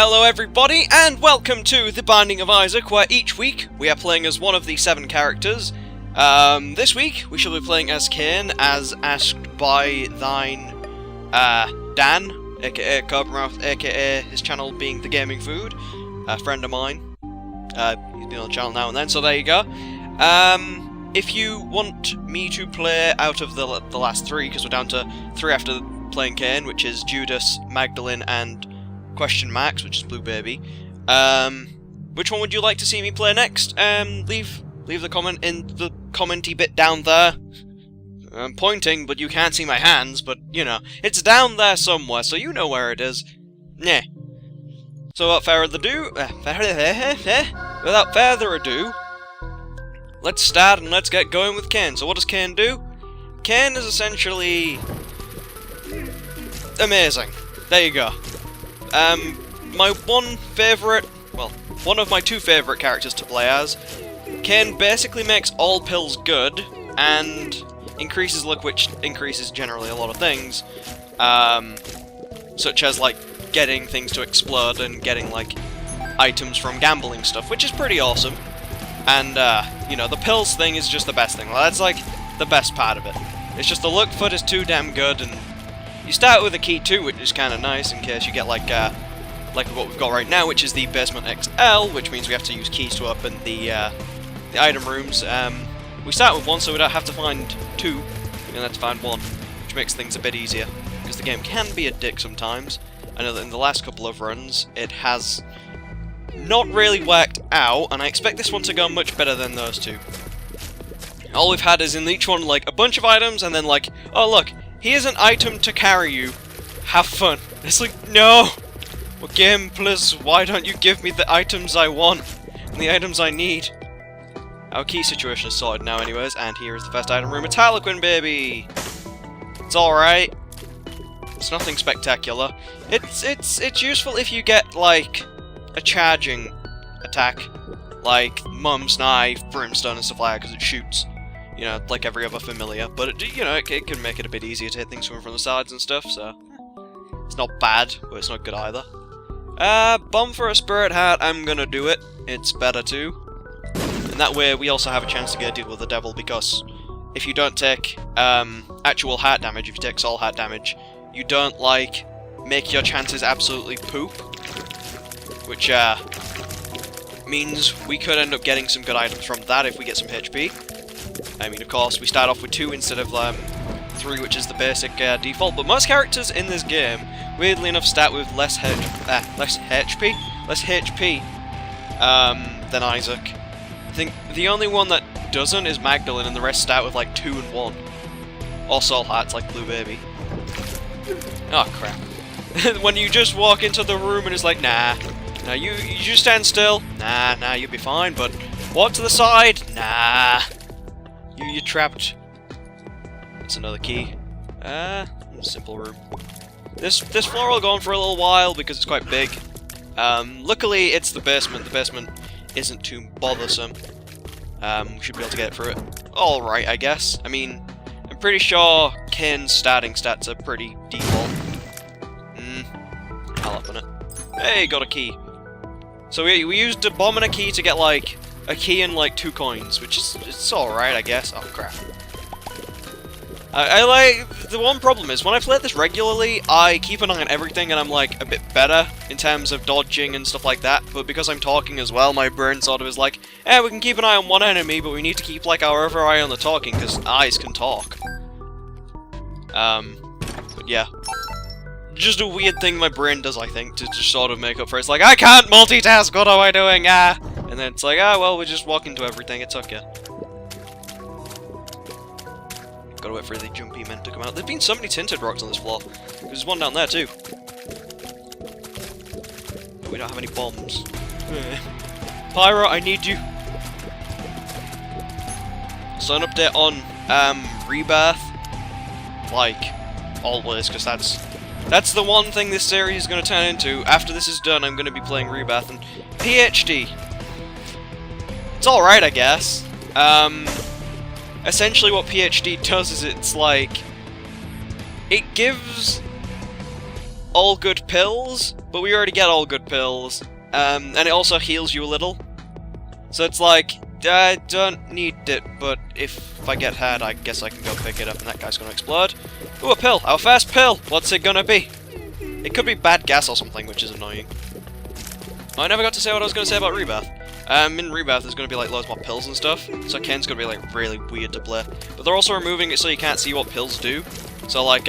Hello everybody, and welcome to The Binding of Isaac, where each week we are playing as one of the 7 characters. This week we shall be playing as Cain, as asked by thine, Dan, aka Cobramouth, aka his channel being The Gaming Food, a friend of mine. He's been on the channel now and then, so there you go. If you want me to play out of the last 3, because we're down to 3 after playing Cain, which is Judas, Magdalene, and Question Max, which is Blu Baby. Which one would you like to see me play next? Leave the comment in the commenty bit down there. I'm pointing, but you can't see my hands, but, you know, it's down there somewhere, so you know where it is. Yeah. So without further ado, let's start and let's get going with Cain. So what does Cain do? Cain is essentially amazing. There you go. My one of my 2 favourite characters to play as. Cain basically makes all pills good, and increases luck, which increases generally a lot of things. Such as, like, getting things to explode and getting, like, items from gambling stuff, which is pretty awesome. And, you know, the pills thing is just the best thing. Well, that's, like, the best part of it. It's just the luck foot is too damn good, and you start with a key too, which is kind of nice in case you get like what we've got right now, which is the Basement XL, which means we have to use keys to open the item rooms. We start with 1, so we don't have to find 2. We only have to find 1, which makes things a bit easier, because the game can be a dick sometimes. I know that in the last couple of runs, it has not really worked out, and I expect this one to go much better than those 2. All we've had is in each one, like, a bunch of items, and then like, oh look, here's an item to carry you. Have fun. It's like, no! Well, game, please, why don't you give me the items I want and the items I need? Our key situation is sorted now anyways, and here is the first item room. It's Harlequin, baby! It's alright. It's nothing spectacular. It's useful if you get, like, a charging attack. Like Mum's Knife, Brimstone, and stuff like that, because it shoots. You know, like every other familiar, but it, you know, it can make it a bit easier to hit things from the sides and stuff, so it's not bad, but it's not good either. Bomb for a Spirit Heart, I'm gonna do it. It's better too. And that way we also have a chance to get a deal with the devil, because if you don't take actual heart damage, if you take soul heart damage, you don't, like, make your chances absolutely poop. Which, means we could end up getting some good items from that if we get some HP. I mean, of course, we start off with 2 instead of 3, which is the basic default, but most characters in this game, weirdly enough, start with less HP than Isaac. I think the only one that doesn't is Magdalene, and the rest start with, like, 2 and 1. Or soul hearts, like Blu Baby. Oh, crap. When you just walk into the room and it's like, nah. Now you just stand still. Nah, you'll be fine, but walk to the side. Nah. You're trapped. That's another key. Simple room. This floor will go on for a little while because it's quite big. Luckily, it's the basement. The basement isn't too bothersome. We should be able to get through it. Alright, I guess. I mean, I'm pretty sure Cain's starting stats are pretty default. I'll open it. Hey, got a key. So we used a bomb and a key to get, like, a key and, like, 2 coins, which is, it's alright, I guess. Oh, crap. I like, the one problem is, when I play this regularly, I keep an eye on everything, and I'm, like, a bit better in terms of dodging and stuff like that, but because I'm talking as well, my brain sort of is like, we can keep an eye on one enemy, but we need to keep, like, our other eye on the talking, because eyes can talk. But yeah. Just a weird thing my brain does, I think, to just sort of make up for it. It's like, I can't multitask, what am I doing, And then it's like, well, we just walk into everything, it's okay. Gotta wait for the jumpy men to come out. There've been so many tinted rocks on this floor. There's one down there, too. But we don't have any bombs. Pyro, I need you. So an update on, Rebirth. Like, always, because that's the one thing this series is going to turn into. After this is done, I'm going to be playing Rebirth and PhD. It's alright, I guess. Essentially what PhD does is it's like... it gives all good pills, but we already get all good pills. And it also heals you a little. So it's like, I don't need it, but if I get hurt, I guess I can go pick it up and that guy's gonna explode. Ooh, a pill! Our first pill! What's it gonna be? It could be bad gas or something, which is annoying. I never got to say what I was gonna say about Rebirth. In Rebirth, there's gonna be like loads more pills and stuff, so Cain's gonna be like really weird to play. But they're also removing it so you can't see what pills do. So like,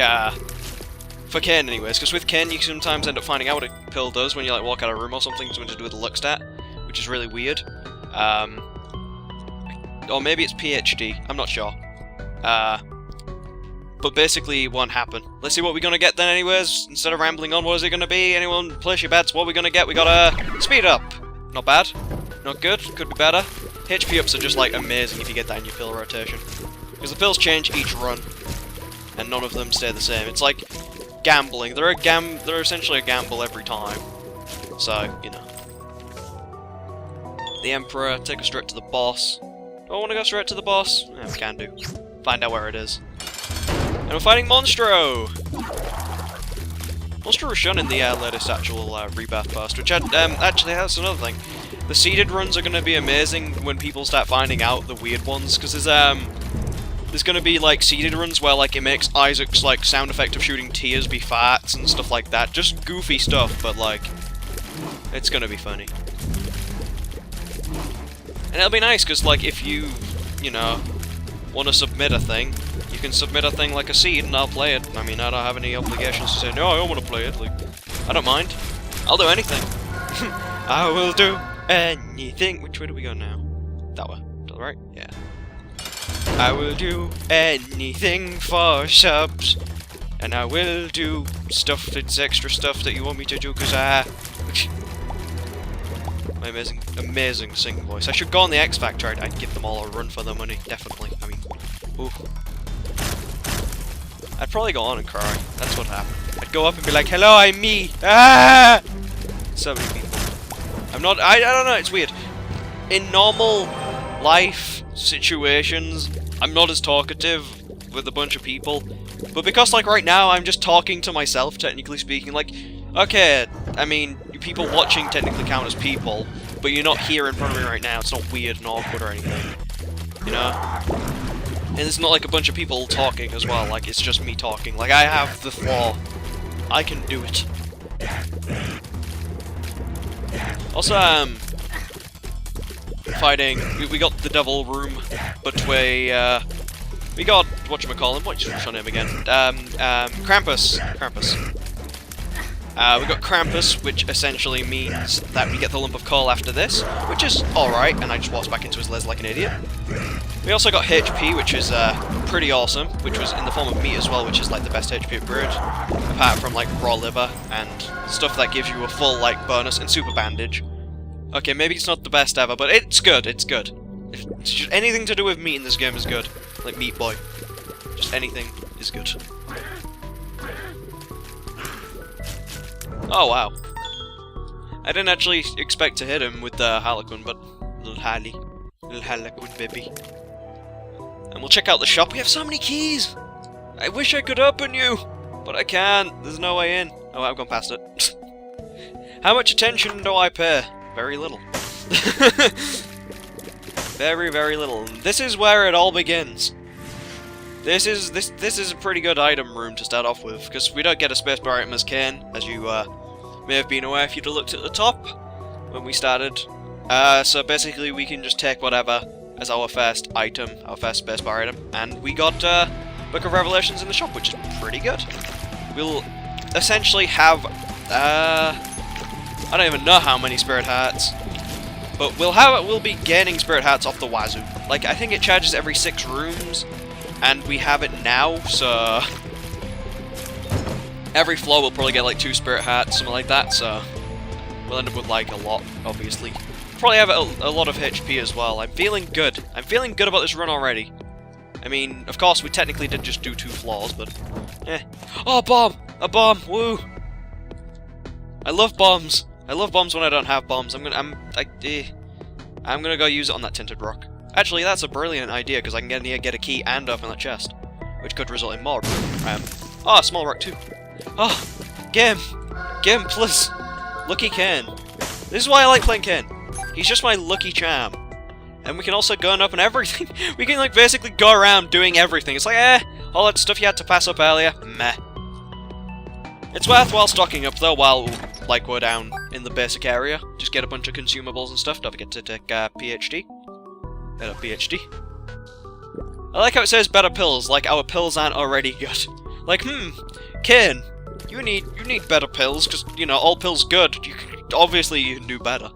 for Cain anyways, because with Cain you sometimes end up finding out what a pill does when you like walk out of a room or something, something to do with the luck stat, which is really weird. Or maybe it's PhD, I'm not sure. But basically it won't happen. Let's see what we're gonna get then anyways, instead of rambling on, what is it gonna be? Anyone place your bets, what we're gonna get? We got a speed up. Not bad. Not good, could be better. HP ups are just like amazing if you get that in your pill rotation. Because the pills change each run, and none of them stay the same. It's like gambling. They're essentially a gamble every time. So, you know. The Emperor, take us straight to the boss. Do I want to go straight to the boss? Yeah, we can do. Find out where it is. And we're fighting Monstro! Monstro was shown in the latest actual Rebirth post, which actually, that's another thing. The seeded runs are going to be amazing when people start finding out the weird ones, because there's going to be like seeded runs where like it makes Isaac's like sound effect of shooting tears be farts and stuff like that. Just goofy stuff, but like, it's going to be funny. And it'll be nice, because like if you know, want to submit a thing, you can submit a thing like a seed and I'll play it. I mean, I don't have any obligations to say, no, I don't want to play it. Like, I don't mind. I'll do anything. I will do anything. Which way do we go now? That way. To the right? Yeah. I will do anything for subs. And I will do stuff that's extra stuff that you want me to do, because my amazing singing voice. I should go on the X Factor. I'd give them all a run for their money. Definitely. I mean, ooh. I'd probably go on and cry. That's what happened. I'd go up and be like, hello, I'm me! Ah! So many people. I'm not, I don't know, it's weird. In normal life situations, I'm not as talkative with a bunch of people. But because, like, right now, I'm just talking to myself, technically speaking. Like, okay, I mean, people watching technically count as people, but you're not here in front of me right now. It's not weird and awkward or anything. You know? And it's not like a bunch of people talking as well, like, it's just me talking. Like, I have the floor. I can do it. Also, fighting, we got the devil room, but we got, whatchamacallin', what's your name again? Krampus. We got Krampus, which essentially means that we get the lump of coal after this, which is alright, and I just walked back into his les like an idiot. We also got HP, which is pretty awesome, which was in the form of meat as well, which is like the best HP upgrade, apart from like raw liver and stuff that gives you a full like bonus, and super bandage. Okay, maybe it's not the best ever, but it's good, it's good. It's just anything to do with meat in this game is good. Like Meat Boy. Just anything is good. Oh wow. I didn't actually expect to hit him with the Harlequin, but little Harlequin baby. And we'll check out the shop. We have so many keys! I wish I could open you! But I can't. There's no way in. Oh, I've gone past it. How much attention do I pay? Very little. Very, very little. And this is where it all begins. This is a pretty good item room to start off with, because we don't get a spacebar item as Cain, as you may have been aware if you'd have looked at the top when we started. So basically we can just take whatever as our first item, our first spacebar item, and we got Book of Revelations in the shop, which is pretty good. We'll essentially have, I don't even know how many Spirit Hearts, but we'll be gaining Spirit Hearts off the wazoo. Like, I think it charges every 6 rooms, and we have it now, so every floor we'll probably get like 2 Spirit Hearts, something like that, so we'll end up with like a lot, obviously. Probably have a lot of HP as well. I'm feeling good. I'm feeling good about this run already. I mean, of course, we technically did just do 2 floors, but eh. Oh, bomb! A bomb! Woo! I love bombs. I love bombs when I don't have bombs. I'm gonna go use it on that tinted rock. Actually, that's a brilliant idea, because I can get a key and open that chest, which could result in more. Oh, small rock too. Oh, game! Game, please. Lucky Cain. This is why I like playing Cain. He's just my lucky charm. And we can also gun up and everything. We can, like, basically go around doing everything. It's like, all that stuff you had to pass up earlier. Meh. It's worthwhile stocking up, though, while, like, we're down in the basic area. Just get a bunch of consumables and stuff. Don't forget to take, PhD. Better PhD. I like how it says better pills, like our pills aren't already good. Like, Cain, you need better pills, because, you know, all pills good. Obviously you can do better.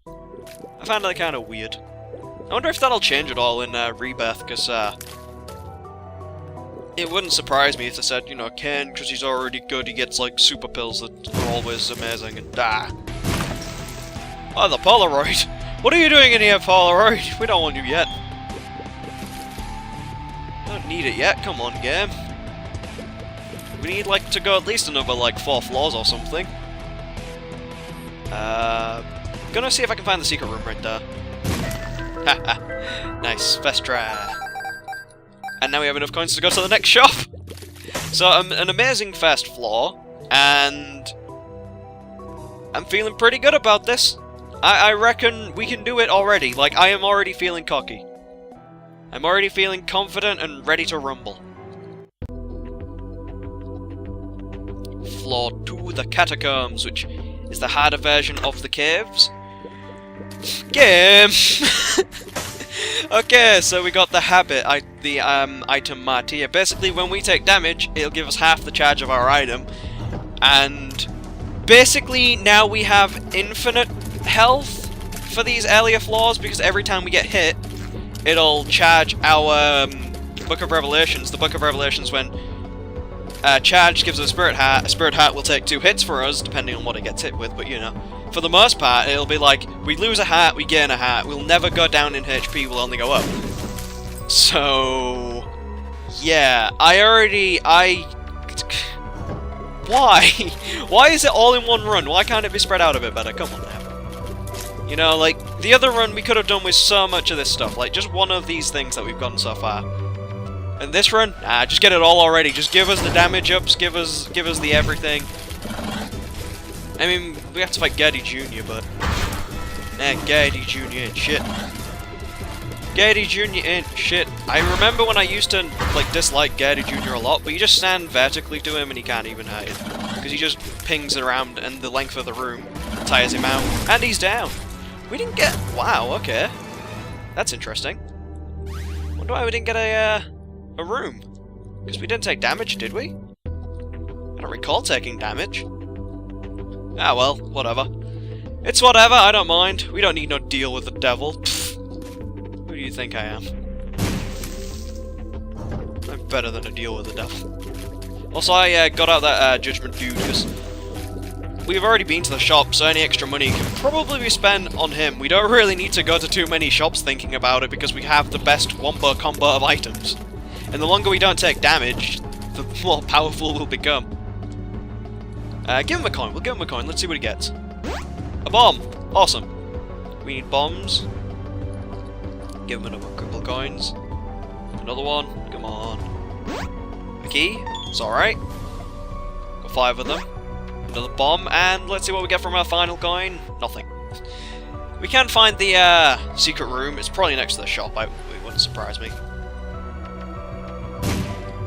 I found that kind of weird. I wonder if that'll change at all in Rebirth, because it wouldn't surprise me if they said, you know, Cain, because he's already good, he gets, like, super pills that are always amazing, and Oh, the Polaroid! What are you doing in here, Polaroid? We don't want you yet. Don't need it yet, come on, game. We need, like, to go at least another, like, 4 floors or something. Gonna see if I can find the secret room right there. Haha. Nice, first try. And now we have enough coins to go to the next shop! So, an amazing first floor, and I'm feeling pretty good about this. I reckon we can do it already. Like, I am already feeling cocky. I'm already feeling confident and ready to rumble. Floor 2, the catacombs, which is the harder version of the caves. Game! Okay, so we got the habit, the item Martyr. Basically, when we take damage, it'll give us half the charge of our item. And basically, now we have infinite health for these earlier floors, because every time we get hit, it'll charge our Book of Revelations. The Book of Revelations, when charged, gives us a Spirit Heart. A Spirit Heart will take 2 hits for us, depending on what it gets hit with, but you know. For the most part, it'll be like, we lose a heart, we gain a heart. We'll never go down in HP, we'll only go up. So... yeah, why? Why is it all in one run? Why can't it be spread out a bit better? Come on now. You know, like, the other run we could have done with so much of this stuff. Like, just one of these things that we've gotten so far. And this run, just get it all already. Just give us the damage ups, give us the everything. I mean, we have to fight Gaddy Jr., but... Gaddy Jr. ain't shit. Gaddy Jr. ain't shit. I remember when I used to, like, dislike Gaddy Jr. a lot, but you just stand vertically to him and he can't even hurt you. Because he just pings around and the length of the room tires him out. And he's down. We didn't get... wow, okay. That's interesting. Wonder why we didn't get a room. Because we didn't take damage, did we? I don't recall taking damage. Ah well, whatever. It's whatever, I don't mind. We don't need no deal with the devil. Pfft. Who do you think I am? I'm better than a deal with the devil. Also, I got out that Judgment Dude, because we've already been to the shop, so any extra money can probably be spent on him. We don't really need to go to too many shops thinking about it, because we have the best wombo combo of items. And the longer we don't take damage, the more powerful we'll become. Give him a coin. We'll give him a coin. Let's see what he gets. A bomb! Awesome. We need bombs. Give him another couple of coins. Another one. Come on. A key. It's alright. Got 5 of them. Another bomb. And let's see what we get from our final coin. Nothing. We can find the secret room. It's probably next to the shop. It wouldn't surprise me.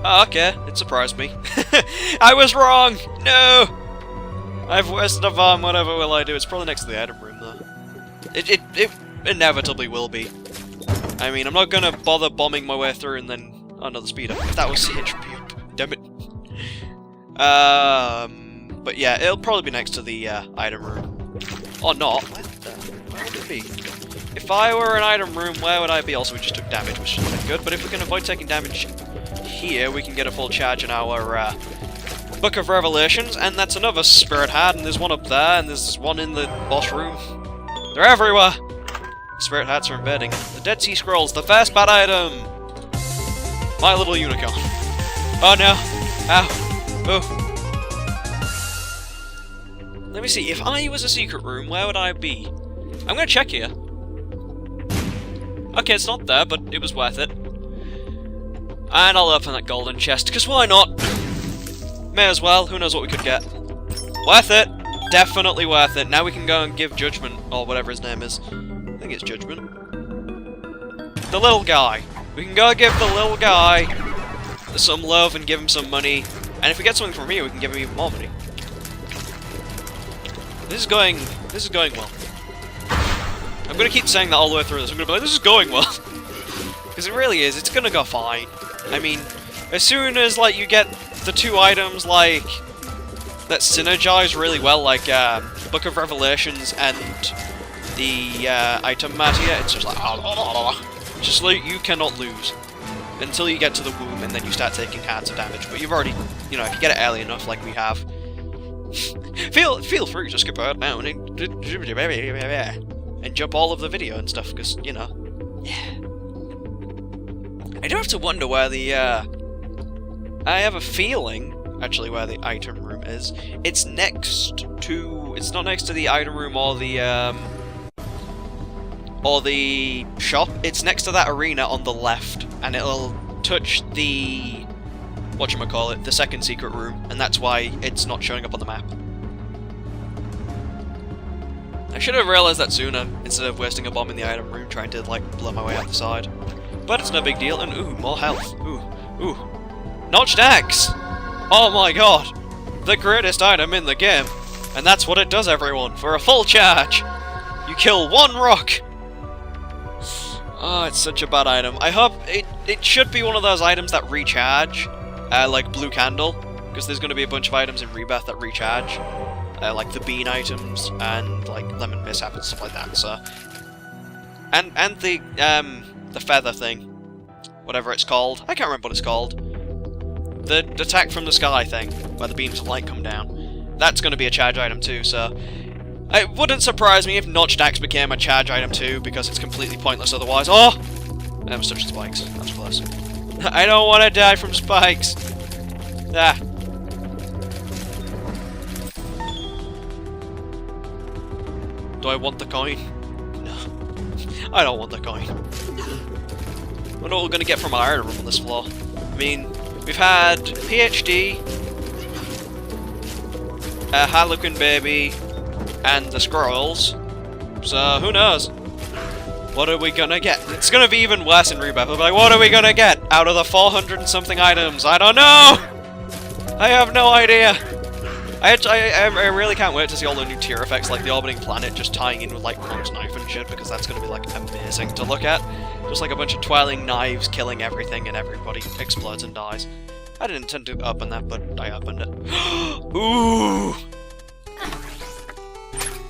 Oh, okay. It surprised me. I was wrong! No! I've wasted a bomb, whatever will I do? It's probably next to the item room, though. It inevitably will be. I mean, I'm not gonna bother bombing my way through and then... oh, another speed up. That was HP up. Damn it. But yeah, it'll probably be next to the item room. Or not. Where would it be? If I were an item room, where would I be? Also, we just took damage, which isn't good. But if we can avoid taking damage here, we can get a full charge in our Book of Revelations, and that's another Spirit Heart, and there's one up there, and there's one in the boss room. They're everywhere! Spirit Hearts are invading. The Dead Sea Scrolls, the first bad item! My little unicorn. Oh no! Ow! Oh! Let me see, if I was a secret room, where would I be? I'm gonna check here. Okay, it's not there, but it was worth it. And I'll open that golden chest, because why not? May as well, who knows what we could get. Worth it! Definitely worth it. Now we can go and give Judgment, or whatever his name is. I think it's Judgment. The little guy. We can go give the little guy some love and give him some money. And if we get something from here, we can give him even more money. This is going well. I'm gonna keep saying that all the way through this. I'm gonna be like, this is going well. Because it really is, it's gonna go fine. I mean, as soon as, like, you get the two items, like, that synergize really well, like, Book of Revelations and the, item mat here, it's just like, just like, you cannot lose. Until you get to the womb, and then you start taking hearts of damage. But you've already, you know, if you get it early enough, like we have, feel free to skip out now and jump all of the video and stuff, because, you know, yeah. I do have to wonder where the, I have a feeling, actually, where the item room is. It's next to, it's not next to the item room or the shop. It's next to that arena on the left, and it'll touch the, whatchamacallit, the second secret room, and that's why it's not showing up on the map. I should have realized that sooner, instead of wasting a bomb in the item room trying to, like, blow my way out the side. But it's no big deal, and ooh, more health. Ooh. Notched axe! Oh my god! The greatest item in the game! And that's what it does, everyone, for a full charge! You kill one rock! Oh, it's such a bad item. I hope it should be one of those items that recharge, like Blue Candle, because there's going to be a bunch of items in Rebirth that recharge, like the bean items and like Lemon Mishap and stuff like that. So, and the feather thing, whatever it's called, I can't remember what it's called. The attack from the sky thing, where the beams of light come down. That's going to be a charge item too. So. It wouldn't surprise me if Notched Axe became a charge item too, because it's completely pointless otherwise. Oh! I almost touched spikes. That's close. I don't want to die from spikes! Ah. Do I want the coin? No. I don't want the coin. I wonder what we're going to get from our iron room on this floor. I mean, we've had PhD, Harlequin Baby, and the scrolls, so who knows? What are we gonna get? It's gonna be even worse in Rebirth. We'll be like, what are we gonna get out of the 400 and something items? I don't know! I have no idea! I really can't wait to see all the new tier effects, like the orbiting planet just tying in with like Monk's knife and shit, because that's gonna be like amazing to look at. Just like a bunch of twirling knives killing everything and everybody explodes and dies. I didn't intend to open that, but I opened it. Ooh!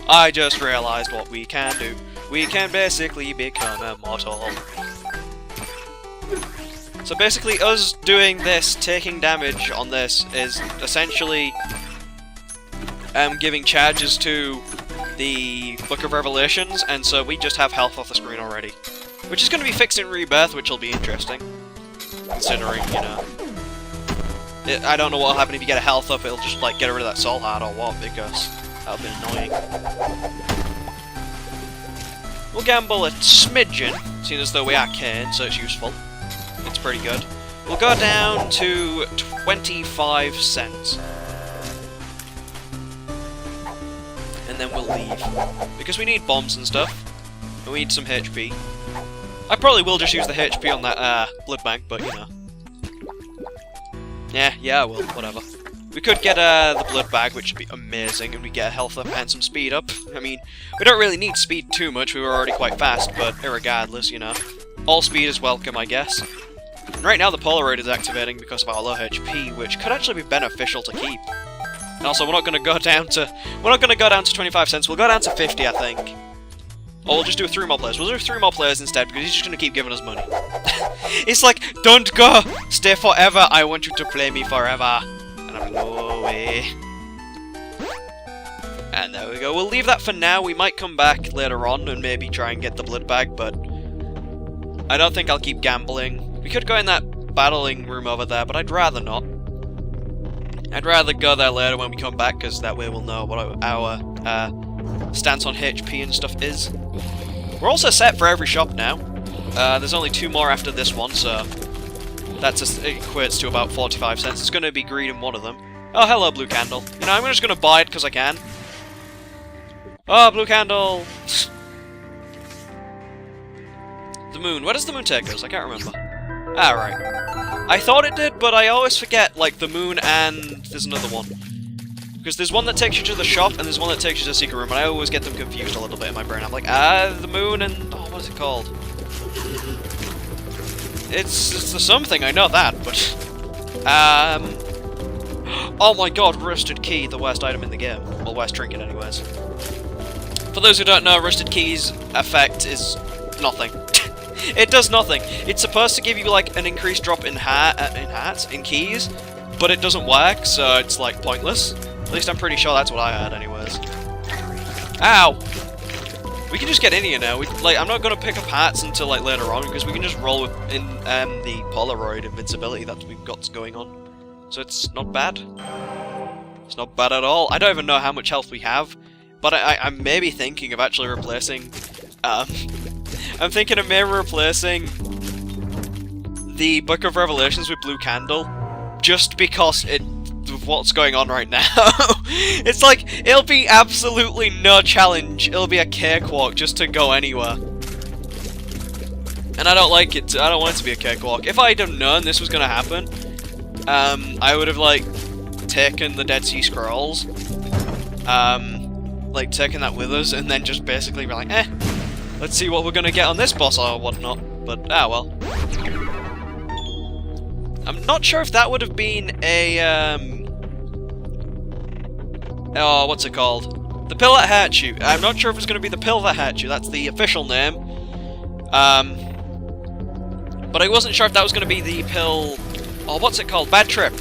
I just realized what we can do. We can basically become immortal. So basically us doing this, taking damage on this, is essentially giving charges to the Book of Revelations, and so we just have health off the screen already. Which is going to be fixed in Rebirth, which will be interesting. Considering, you know... I don't know what will happen if you get a health up, it'll just like get rid of that soul heart or what, because... that'll be annoying. We'll gamble a smidgen, seeing as though we are Cain, so it's useful. It's pretty good. We'll go down to 25 cents. And then we'll leave. Because we need bombs and stuff. And we need some HP. I probably will just use the HP on that blood bank, but you know. Yeah, I will, whatever. We could get the blood bag, which would be amazing, and we get a health up and some speed up. I mean, we don't really need speed too much, we were already quite fast, but irregardless, you know. All speed is welcome, I guess. And right now the Polaroid is activating because of our low HP, which could actually be beneficial to keep. And also, we're not going to go down to 25 cents, we'll go down to 50, I think. Or we'll just do 3 more players. We'll do 3 more players instead, because he's just going to keep giving us money. It's like, don't go! Stay forever, I want you to play me forever. And I'm like, no way. And there we go. We'll leave that for now. We might come back later on and maybe try and get the blood bag, but I don't think I'll keep gambling. We could go in that battling room over there, but I'd rather not. I'd rather go there later when we come back, because that way we'll know what our stance on HP and stuff is. We're also set for every shop now. There's only 2 more after this one, so that equates to about 45 cents. It's going to be greed in one of them. Oh, hello, blue candle. You know, I'm just gonna buy it because I can. Oh, blue candle! The moon. Where does the moon take us? I can't remember. Ah, right. I thought it did, but I always forget, like, the moon and... there's another one. Because there's one that takes you to the shop, and there's one that takes you to the secret room, and I always get them confused a little bit in my brain. I'm like, the moon and... oh, what is it called? It's the something, I know that, but... oh my god, Rusted Key, the worst item in the game. Well, worst trinket, anyways. For those who don't know, Rusted Key's effect is nothing. It does nothing. It's supposed to give you, like, an increased drop in keys, but it doesn't work, so it's, like, pointless. At least I'm pretty sure that's what I had, anyways. Ow! We can just get in here now. I'm not gonna pick up hats until, like, later on, because we can just roll in the Polaroid invincibility that we've got going on. So it's not bad. It's not bad at all. I don't even know how much health we have, but I'm maybe thinking of actually replacing, I'm thinking of maybe replacing the Book of Revelations with Blue Candle, just because of what's going on right now. It's like, it'll be absolutely no challenge, it'll be a cakewalk just to go anywhere. And I don't like it, I don't want it to be a cakewalk. If I'd have known this was gonna happen, I would have, like, taken the Dead Sea Scrolls, like, taken that with us, and then just basically be like, let's see what we're gonna get on this boss or whatnot. But, well. I'm not sure if that would have been a, oh, what's it called? The pill that hurts you. I'm not sure if it's gonna be the pill that hurts you, that's the official name. But I wasn't sure if that was gonna be the pill... oh, what's it called? Bad Trip.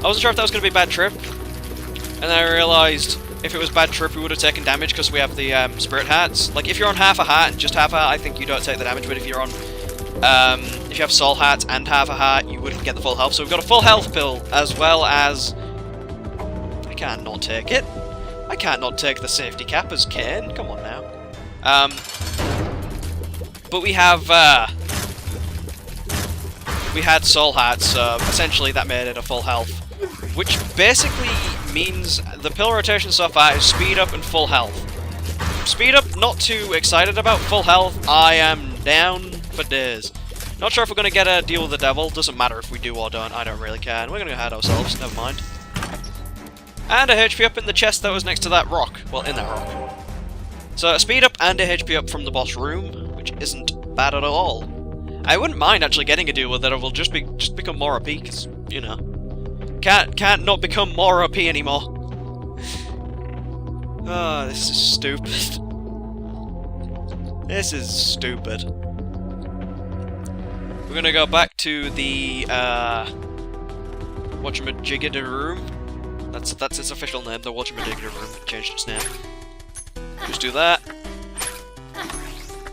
I wasn't sure if that was gonna be Bad Trip. And then I realised if it was Bad Trip we would have taken damage because we have the spirit hats. Like, if you're on half a hat and just half a hat, I think you don't take the damage, but if you're on... if you have soul hats and half a hat, you wouldn't get the full health. So we've got a full health pill, as well as... I can't not take it. I can't not take the safety cap as Cain. Come on now. But we have, we had soul hats, so essentially that made it a full health. Which basically means the pill rotation so far is speed up and full health. Speed up, not too excited about. Full health, I am down for days. Not sure if we're going to get a deal with the devil. Doesn't matter if we do or don't, I don't really care. And we're going to go ahead ourselves, never mind. And a HP up in the chest that was next to that rock. Well, in that rock. So a speed up and a HP up from the boss room, which isn't bad at all. I wouldn't mind actually getting a deal with it, or we'll just become more OP, because, you know, can't not become more OP anymore. Oh, this is stupid. This is stupid. We're gonna go back to the whatchamajigger room. That's its official name, the whatchamajigger room. It changed its name. Just do that.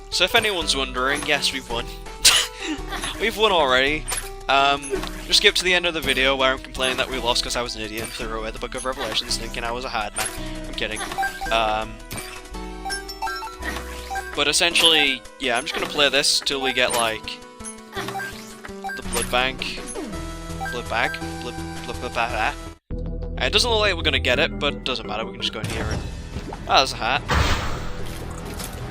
So if anyone's wondering, yes, we've won. We've won already. Just skip to the end of the video where I'm complaining that we lost because I was an idiot and threw away the Book of Revelations thinking I was a hard man. I'm kidding. But essentially, yeah, I'm just gonna play this till we get, like, the blood bank. Blood bag? Blood bag. It doesn't look like we're gonna get it, but it doesn't matter, we can just go in here and... ah, there's a hat.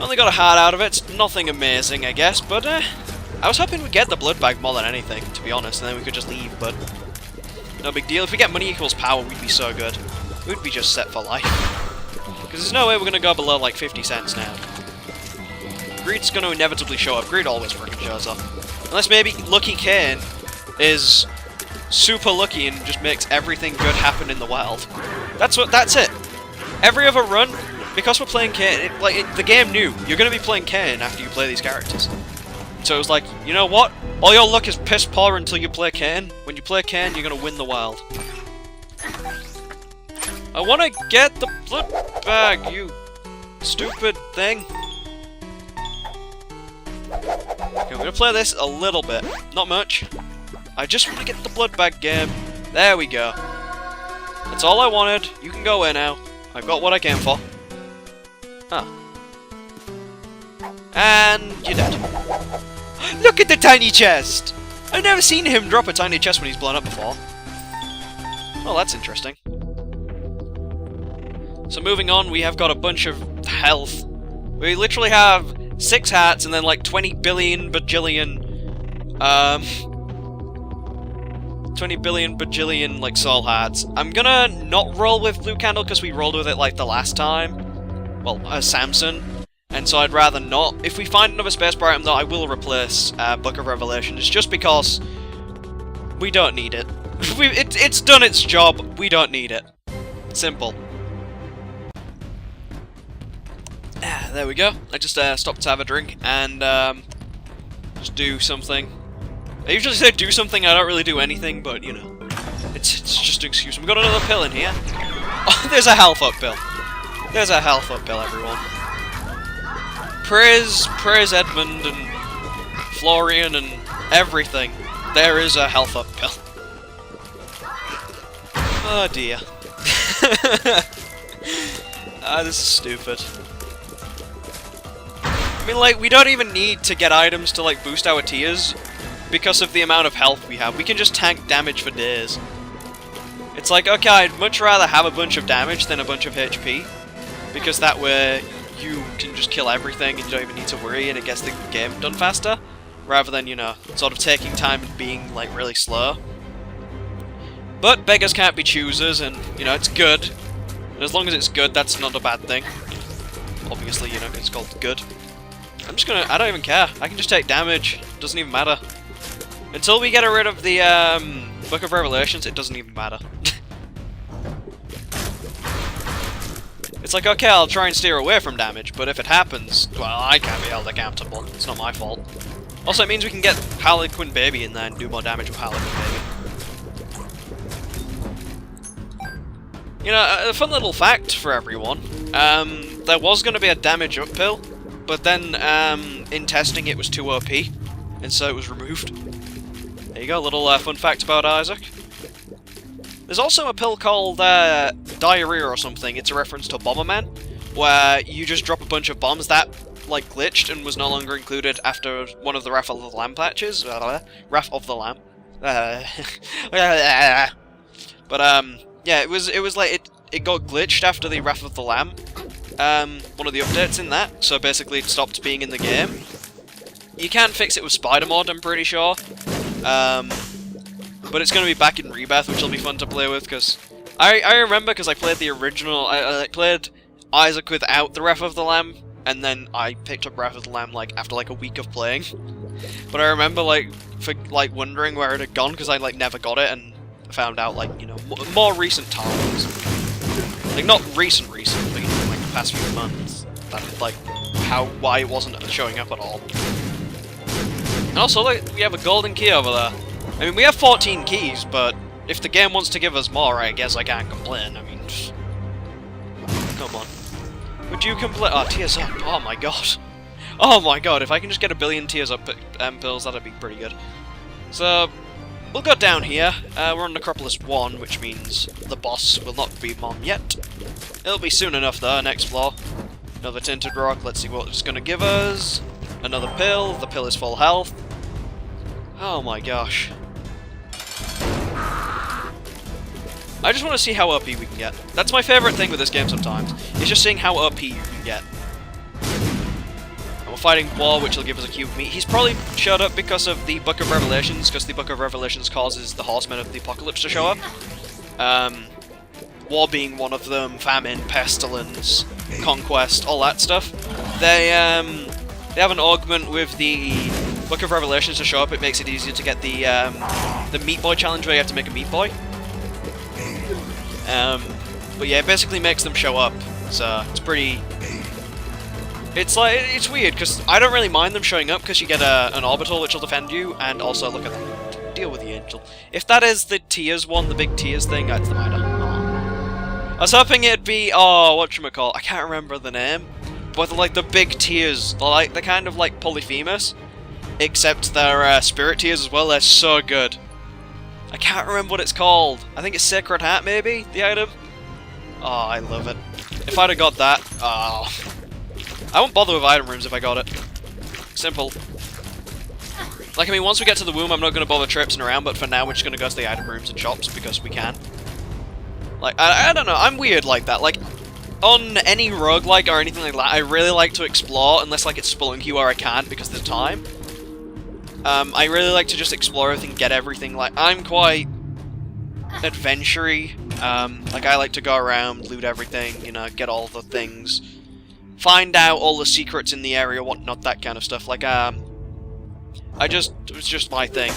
Only got a hat out of it, it's nothing amazing, I guess, but, I was hoping we'd get the blood bag more than anything, to be honest, and then we could just leave, but... no big deal. If we get money equals power, we'd be so good. We'd be just set for life. Because there's no way we're gonna go below, like, 50 cents now. Greed's gonna inevitably show up. Greed always freaking shows up. Unless maybe Lucky Cain is super lucky and just makes everything good happen in the world. That's it. Every other run, because we're playing Cain, the game knew you're gonna be playing Cain after you play these characters. So it was like, you know what? All your luck is piss poor until you play Cain. When you play Cain, you're gonna win the world. I wanna get the blood bag, you stupid thing. Okay, I'm gonna play this a little bit. Not much. I just want to get the blood bag game. There we go. That's all I wanted. You can go in now. I've got what I came for. Ah. And you're dead. Look at the tiny chest! I've never seen him drop a tiny chest when he's blown up before. Oh, that's interesting. So moving on, we have got a bunch of health. We literally have 6 hats and then like 20 billion bajillion, 20 billion bajillion like soul hats. I'm gonna not roll with Blue Candle because we rolled with it like the last time. Well, Samson. And so I'd rather not. If we find another space bar item though, I will replace Book of Revelations just because we don't need it. It's done its job, we don't need it. Simple. There we go. I just stopped to have a drink and just do something. I usually say do something, I don't really do anything, but you know, it's just an excuse. We've got another pill in here. Oh, there's a health up pill. There's a health up pill, everyone. Praise Edmund and Florian and everything. There is a health up pill. Oh dear. This is stupid. I mean, like, we don't even need to get items to, like, boost our tiers because of the amount of health we have. We can just tank damage for days. It's like, okay, I'd much rather have a bunch of damage than a bunch of HP, because that way you can just kill everything and you don't even need to worry and it gets the game done faster, rather than, you know, sort of taking time and being, like, really slow. But beggars can't be choosers, and, you know, it's good. And as long as it's good, that's not a bad thing. Obviously, you know, it's called good. I'm just gonna... I don't even care. I can just take damage. Doesn't even matter. Until we get rid of the, Book of Revelations, it doesn't even matter. It's like, okay, I'll try and steer away from damage, but if it happens, well, I can't be held accountable. It's not my fault. Also, it means we can get Harlequin Baby in there and do more damage with Harlequin Baby. You know, a fun little fact for everyone. There was going to be a damage up pill, but then in testing it was too OP, and so it was removed. There you go, a little fun fact about Isaac. There's also a pill called Diarrhea or something. It's a reference to Bomberman, where you just drop a bunch of bombs that, like, glitched and was no longer included after one of the Wrath of the Lamb patches. Wrath of the Lamb. But, yeah, it was like, it got glitched after the Wrath of the Lamb. One of the updates in that, so basically it stopped being in the game. You can fix it with Spider Mod, I'm pretty sure. But it's going to be back in Rebirth, which will be fun to play with, because I remember, because I played the original, I played Isaac without the Wrath of the Lamb, and then I picked up Wrath of the Lamb, like, after, like, a week of playing. But I remember, like, wondering where it had gone, because I, like, never got it, and found out, like, you know, more recent times. Like, not recent, but, you know, like, the past few months. That, like, why it wasn't showing up at all. And also, like, we have a golden key over there. I mean, we have 14 keys, but if the game wants to give us more, I guess I can't complain. I mean, come on. Would you complain? Oh, tears up. Oh my god. Oh my god, if I can just get a billion tears up pills, that'd be pretty good. So, we'll go down here. We're on Necropolis 1, which means the boss will not be Mom yet. It'll be soon enough, though, next floor. Another Tinted Rock. Let's see what it's going to give us. Another pill. The pill is full health. Oh my gosh. I just want to see how OP we can get. That's my favourite thing with this game sometimes, is just seeing how OP you can get. And we're fighting War, which will give us a cube of meat. He's probably showed up because of the Book of Revelations, because the Book of Revelations causes the Horsemen of the Apocalypse to show up. War being one of them, Famine, Pestilence, Conquest, all that stuff. They have an augment with the Book of Revelations to show up. It makes it easier to get the Meat Boy challenge where you have to make a Meat Boy. But yeah, it basically makes them show up, so it's pretty... It's like, it's weird, because I don't really mind them showing up, because you get an orbital which will defend you, and also, look at that, deal with the angel. If that is the Tears one, the big Tears thing, that's the matter. I was hoping it'd be, whatchamacall, I can't remember the name, but like the big Tears, they're kind of like Polyphemus, except they're Spirit Tears as well. They're so good. I can't remember what it's called. I think it's Sacred Heart, maybe, the item? Oh, I love it. If I'd have got that, oh. I won't bother with item rooms if I got it. Simple. Like, I mean, once we get to the womb, I'm not going to bother traipsing around, but for now, we're just going to go to the item rooms and shops, because we can. Like, I don't know, I'm weird like that. Like, on any roguelike or anything like that, I really like to explore, unless like it's Spelunky where I can't because of the time. I really like to just explore everything, get everything. Like, I'm quite adventure-y. Like, I like to go around, loot everything, you know, get all the things, find out all the secrets in the area, whatnot, that kind of stuff. Like, it was just my thing.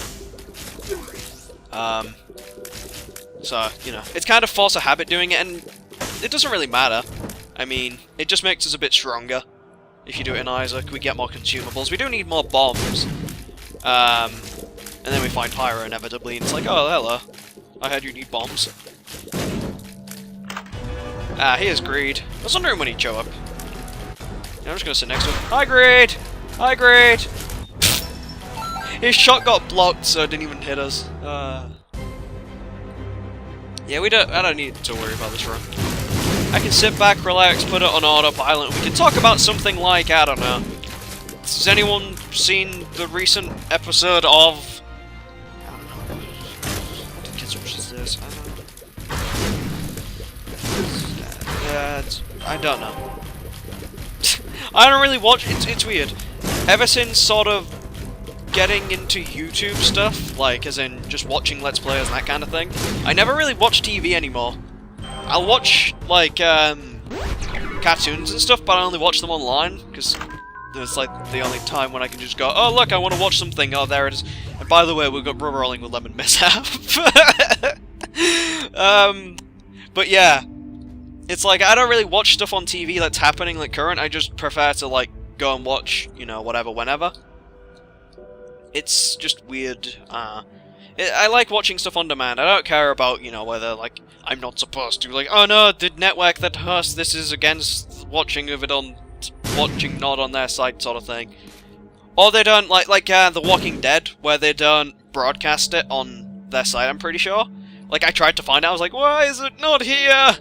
So, you know, it's kind of force of habit doing it, and it doesn't really matter. I mean, it just makes us a bit stronger. If you do it in Isaac, we get more consumables. We do need more bombs. And then we find Pyro inevitably, and it's like, oh, hello. I heard you need bombs. Ah, here's Greed. I was wondering when he'd show up. Yeah, I'm just gonna sit next to him. Hi, Greed! Hi, Greed! His shot got blocked, so it didn't even hit us. Yeah, I don't need to worry about this run. I can sit back, relax, put it on autopilot, and we can talk about something like, I don't know. Has anyone seen the recent episode of... I don't know. What kids watch this? I don't know. I don't really watch... It's weird. Ever since sort of getting into YouTube stuff, like, as in just watching Let's Players and that kind of thing, I never really watch TV anymore. I'll watch, like, cartoons and stuff, but I only watch them online, because there's, like, the only time when I can just go, oh, look, I want to watch something, oh, there it is. And by the way, we've got Rolling with Lemon Mishap. But yeah, it's like, I don't really watch stuff on TV that's happening, like, current, I just prefer to, like, go and watch, you know, whatever, whenever. It's just weird. I like watching stuff on demand. I don't care about, you know, whether, like, I'm not supposed to. Like, oh no, the network that hosts this is against watching of it on... watching not on their site sort of thing. Or they don't, like The Walking Dead, where they don't broadcast it on their site, I'm pretty sure. Like, I tried to find out, I was like, why is it not here?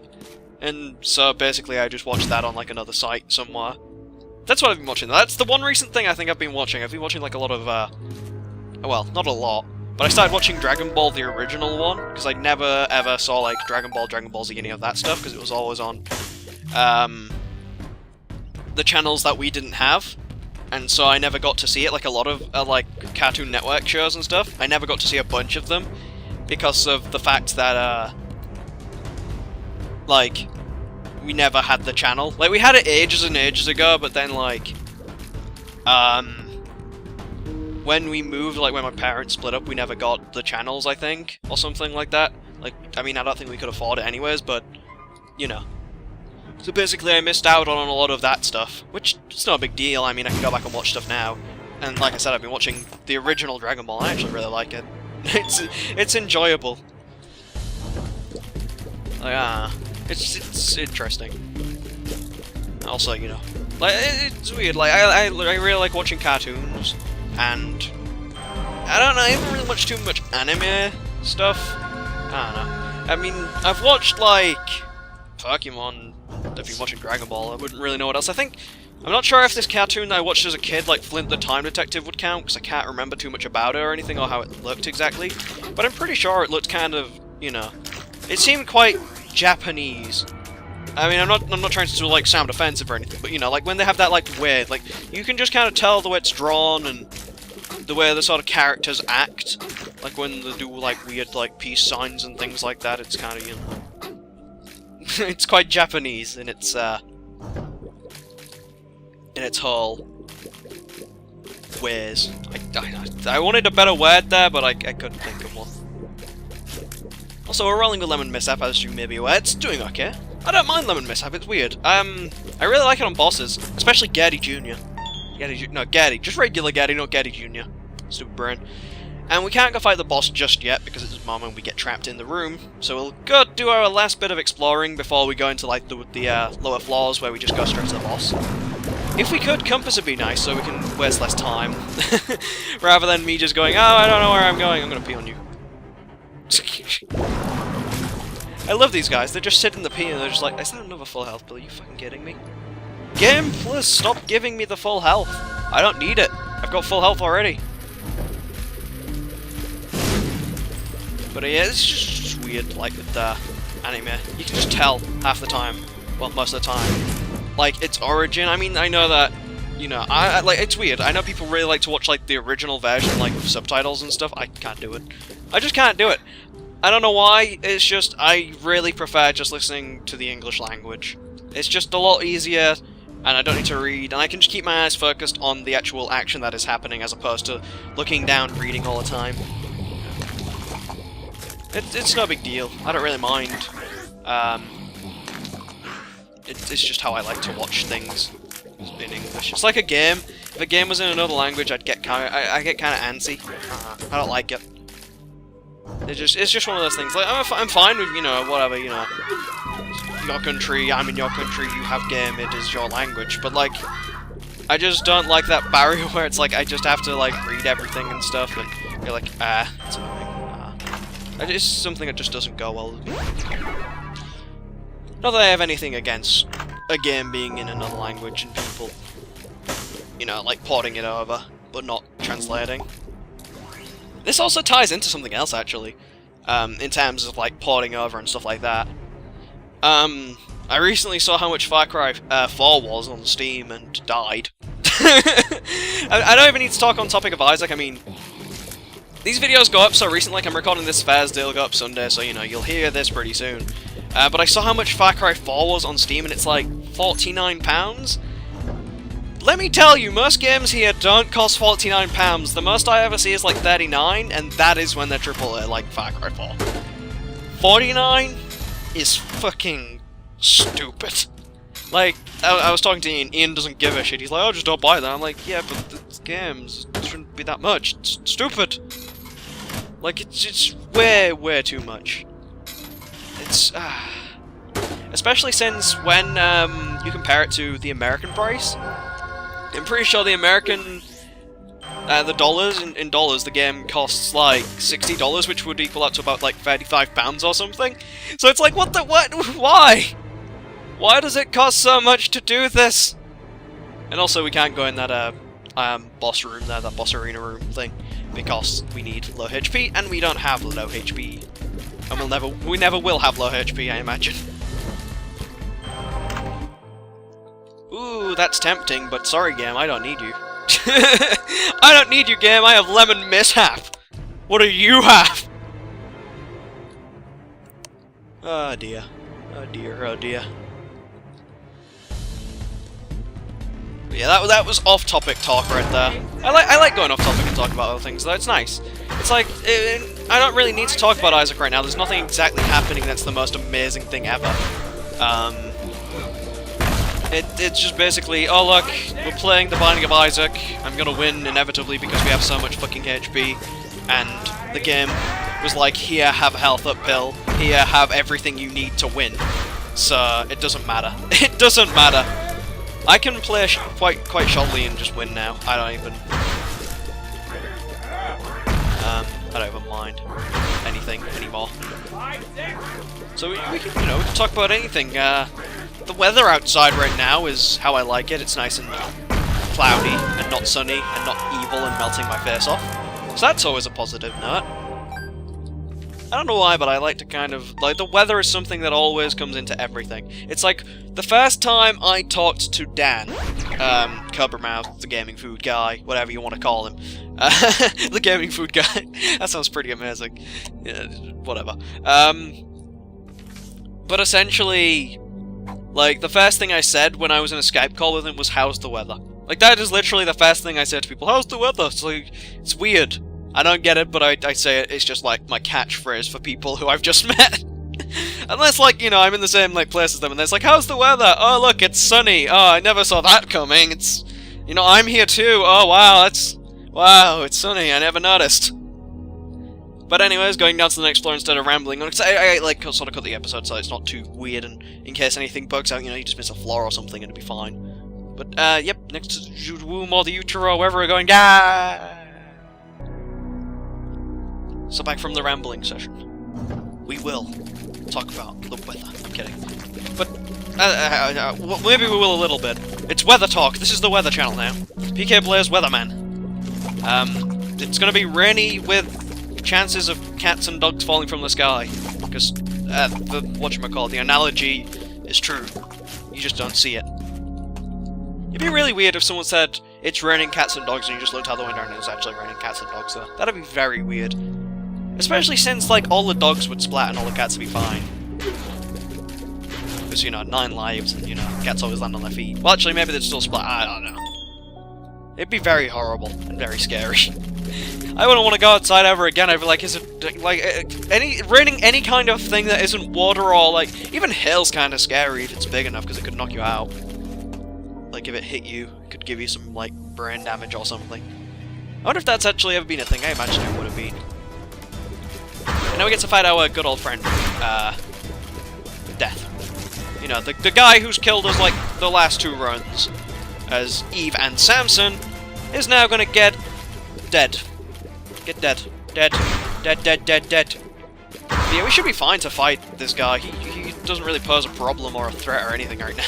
And so, basically, I just watched that on, like, another site somewhere. That's what I've been watching. That's the one recent thing I think I've been watching. I've been watching, like, a lot of, well, not a lot, but I started watching Dragon Ball, the original one, because I never, ever saw, like, Dragon Ball Z, any of that stuff, because it was always on, the channels that we didn't have, and so I never got to see it, like, a lot of, like, Cartoon Network shows and stuff. I never got to see a bunch of them, because of the fact that, like, we never had the channel. Like, we had it ages and ages ago, but then, like, when we moved, like, when my parents split up, we never got the channels, I think, or something like that. Like, I mean, I don't think we could afford it anyways, but, you know. So basically, I missed out on a lot of that stuff, which is no big deal. I mean, I can go back and watch stuff now. And like I said, I've been watching the original Dragon Ball. I actually really like it. It's enjoyable. Like, it's interesting. Also, you know, like, it's weird. Like, I really like watching cartoons, and I don't know, I haven't really watched too much anime stuff. I don't know. I mean, I've watched, like, Pokemon. I've been watching Dragon Ball. I wouldn't really know what else. I'm not sure if this cartoon that I watched as a kid, like Flint the Time Detective, would count, because I can't remember too much about it or anything, or how it looked exactly. But I'm pretty sure it looked kind of, you know, it seemed quite Japanese. I mean, I'm not trying to, like, sound offensive or anything, but, you know, like, when they have that, like, weird, like, you can just kind of tell the way it's drawn and the way the sort of characters act. Like, when they do, like, weird, like, peace signs and things like that, it's kind of, you know... it's quite Japanese in its whole ways. I wanted a better word there, but I couldn't think of one. Also, we're rolling with Lemon Mishap, as you may be aware. It's doing okay. I don't mind Lemon Mishap, it's weird. I really like it on bosses, especially Gaddy Jr. Gaddy. Just regular Gaddy, not Gaddy Jr. Stupid brain. And we can't go fight the boss just yet, because it's his mom and we get trapped in the room. So we'll go do our last bit of exploring before we go into, like, the lower floors, where we just go straight to the boss. If we could, Compass would be nice, so we can waste less time. Rather than me just going, oh, I don't know where I'm going, I'm gonna pee on you. I love these guys, they just sit in the pee and they're just like, is that another full health, Bill? Are you fucking kidding me? Game Plus, stop giving me the full health. I don't need it. I've got full health already. But yeah, it's just weird, like, with anime. You can just tell half the time. Well, most of the time. Like, its origin. I mean, I know that, you know, I like, it's weird. I know people really like to watch, like, the original version, like, with subtitles and stuff. I can't do it. I just can't do it. I don't know why, it's just, I really prefer just listening to the English language. It's just a lot easier, and I don't need to read, and I can just keep my eyes focused on the actual action that is happening as opposed to looking down, reading all the time. It's no big deal. I don't really mind. It's just how I like to watch things in English. It's like a game. If a game was in another language, I get kind of antsy. I don't like it. It's just one of those things. Like I'm fine with, you know, whatever, you know, your country, I'm in your country, you have game, it is your language. But like, I just don't like that barrier where it's like I just have to like read everything and stuff, and you're like, it's annoying. It's something that just doesn't go well with me. Not that I have anything against a game being in another language and people, you know, like porting it over, but not translating. This also ties into something else, actually, in terms of, like, porting over and stuff like that. I recently saw how much Far Cry 4 was on Steam and died. I don't even need to talk on topic of Isaac. I mean, these videos go up so recently, like I'm recording this Thursday, they'll go up Sunday, so, you know, you'll hear this pretty soon. But I saw how much Far Cry 4 was on Steam, and it's like £49. Let me tell you, most games here don't cost £49. The most I ever see is like 39, and that is when they're AAA, like Far Cry 4. 49 is fucking stupid. Like, I was talking to Ian. Ian doesn't give a shit. He's like, oh, just don't buy that. I'm like, yeah, but it's games. It shouldn't be that much. It's stupid. Like, it's way too much. It's, especially since when, you compare it to the American price. I'm pretty sure the American, the dollars, in dollars, the game costs like $60, which would equal out to about like £35 or something. So it's like, what? Why? Why does it cost so much to do this? And also we can't go in that, boss room there, that boss arena room thing, because we need low HP, and we don't have low HP. And we never will have low HP, I imagine. Ooh, that's tempting, but sorry game, I don't need you. I don't need you, game, I have Lemon Mishap! What do you have? Oh dear. Oh dear, oh dear. But yeah, that was off-topic talk right there. I like going off-topic and talking about other things, though, it's nice. It's like, I don't really need to talk about Isaac right now, there's nothing exactly happening that's the most amazing thing ever. It's just basically, oh look, we're playing The Binding of Isaac, I'm gonna win inevitably because we have so much fucking HP, and the game was like, here, have a health up pill, here, have everything you need to win. So, it doesn't matter. It doesn't matter. I can play quite shoddily and just win now. I don't even mind anything anymore. So we can, you know, we can talk about anything. The weather outside right now is how I like it. It's nice and cloudy and not sunny and not evil and melting my face off. So that's always a positive note. I don't know why, but I like to kind of, like, the weather is something that always comes into everything. It's like, the first time I talked to Dan, Cobrmouth, the gaming food guy, whatever you want to call him, the gaming food guy, that sounds pretty amazing, yeah, whatever, but essentially, like, the first thing I said when I was in a Skype call with him was, how's the weather? Like, that is literally the first thing I said to people, how's the weather? It's like, it's weird. I don't get it, but I say it, it's just like my catchphrase for people who I've just met. Unless, like, you know, I'm in the same, like, place as them, and it's like, how's the weather? Oh, look, it's sunny. Oh, I never saw that coming. It's, you know, I'm here too. Oh, wow, wow, it's sunny. I never noticed. But anyways, going down to the next floor instead of rambling on, because I like, sort of cut the episode so it's not too weird, and in case anything bugs out, you know, you just miss a floor or something, and it'll be fine. But, yep, next to the womb or the utero, wherever we're going, So back from the rambling session, we will talk about the weather. I'm kidding. But, maybe we will a little bit. It's weather talk. This is the weather channel now. PKblaze Weatherman. It's gonna be rainy with chances of cats and dogs falling from the sky. Because, the analogy is true. You just don't see it. It'd be really weird if someone said, it's raining cats and dogs, and you just looked out the window and it was actually raining cats and dogs, though. That'd be very weird. Especially since, like, all the dogs would splat and all the cats would be fine. Because, you know, 9 lives and, you know, cats always land on their feet. Well, actually, maybe they'd still splat, I don't know. It'd be very horrible and very scary. I wouldn't want to go outside ever again. I'd be like, is it, like, raining any kind of thing that isn't water or, like, even hail's kind of scary if it's big enough because it could knock you out. Like, if it hit you, it could give you some, like, brain damage or something. I wonder if that's actually ever been a thing. I imagine it would have been. And now we get to fight our good old friend, Death. You know, the guy who's killed us, like, the last 2 runs, as Eve and Samson, is now gonna get dead. Get dead. Dead. Dead, dead, dead, dead. But yeah, we should be fine to fight this guy. He doesn't really pose a problem or a threat or anything right now.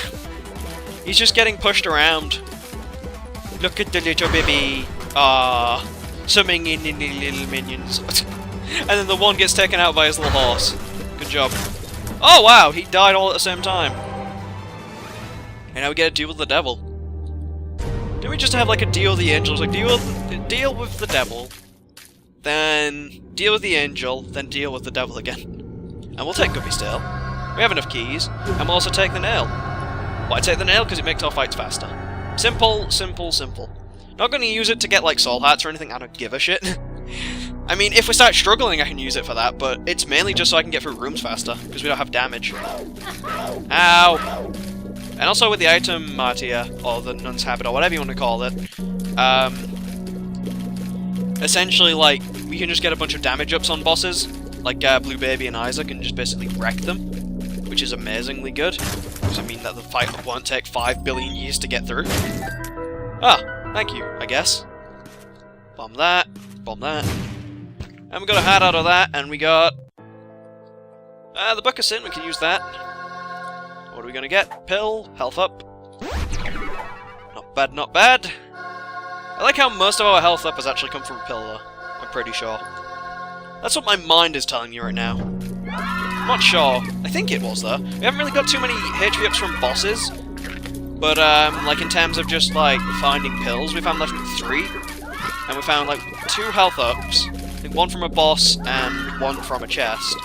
He's just getting pushed around. Look at the little baby. Ah, swimming in the little minions. And then the one gets taken out by his little horse. Good job. Oh wow, he died all at the same time. And now we get to deal with the devil. Didn't we just have like a deal with the angels? Like deal with the devil, then deal with the angel, then deal with the devil again. And we'll take Guppy's tail. We have enough keys, and we'll also take the nail. Why take the nail? Because it makes our fights faster. Simple, simple, simple. Not going to use it to get, like, soul hearts or anything, I don't give a shit. I mean, if we start struggling, I can use it for that, but it's mainly just so I can get through rooms faster, because we don't have damage. Ow! And also with the item martyr, or the nun's habit, or whatever you want to call it, essentially, like, we can just get a bunch of damage ups on bosses, like Blu Baby and Isaac, and just basically wreck them, which is amazingly good. Does it mean that the fight won't take 5 billion years to get through? Ah, thank you, I guess. Bomb that, and we got a hat out of that, and we got the Book of Sin, we can use that. What are we gonna get? Pill, health up. Not bad, not bad. I like how most of our health up has actually come from a pill, though. I'm pretty sure. That's what my mind is telling you right now. I'm not sure. I think it was, though. We haven't really got too many HP ups from bosses. But, like, in terms of just, like, finding pills, we found left with 3. And we found, like, 2 health ups. I think 1 from a boss and 1 from a chest.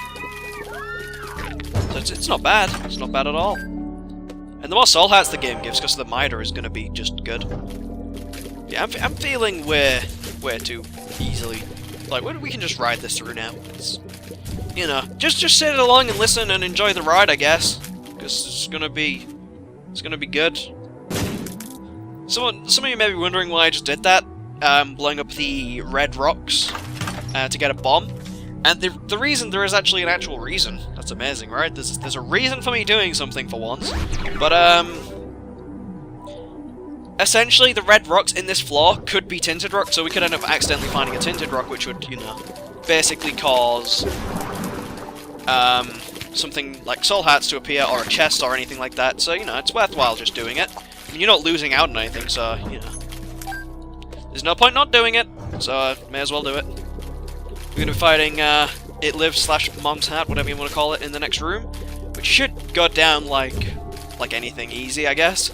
So it's not bad. It's not bad at all. And the more soul hearts the game gives, because the Mitre is going to be just good. Yeah, I'm feeling way too easily. Like, we can just ride this through now. It's, you know, just sit along and listen and enjoy the ride, I guess. Because it's gonna be good. Some of you may be wondering why I just did that. Blowing up the red rocks to get a bomb. And the reason, there is actually an actual reason. That's amazing, right? There's a reason for me doing something for once. But, essentially, the red rocks in this floor could be tinted rock, so we could end up accidentally finding a tinted rock, which would, you know, basically cause something like soul hearts to appear, or a chest, or anything like that. So, you know, it's worthwhile just doing it. I mean, you're not losing out on anything, so, you know. There's no point not doing it, so may as well do it. We're gonna be fighting It Lives / Mom's Hat, whatever you want to call it, in the next room, which should go down like anything easy, I guess.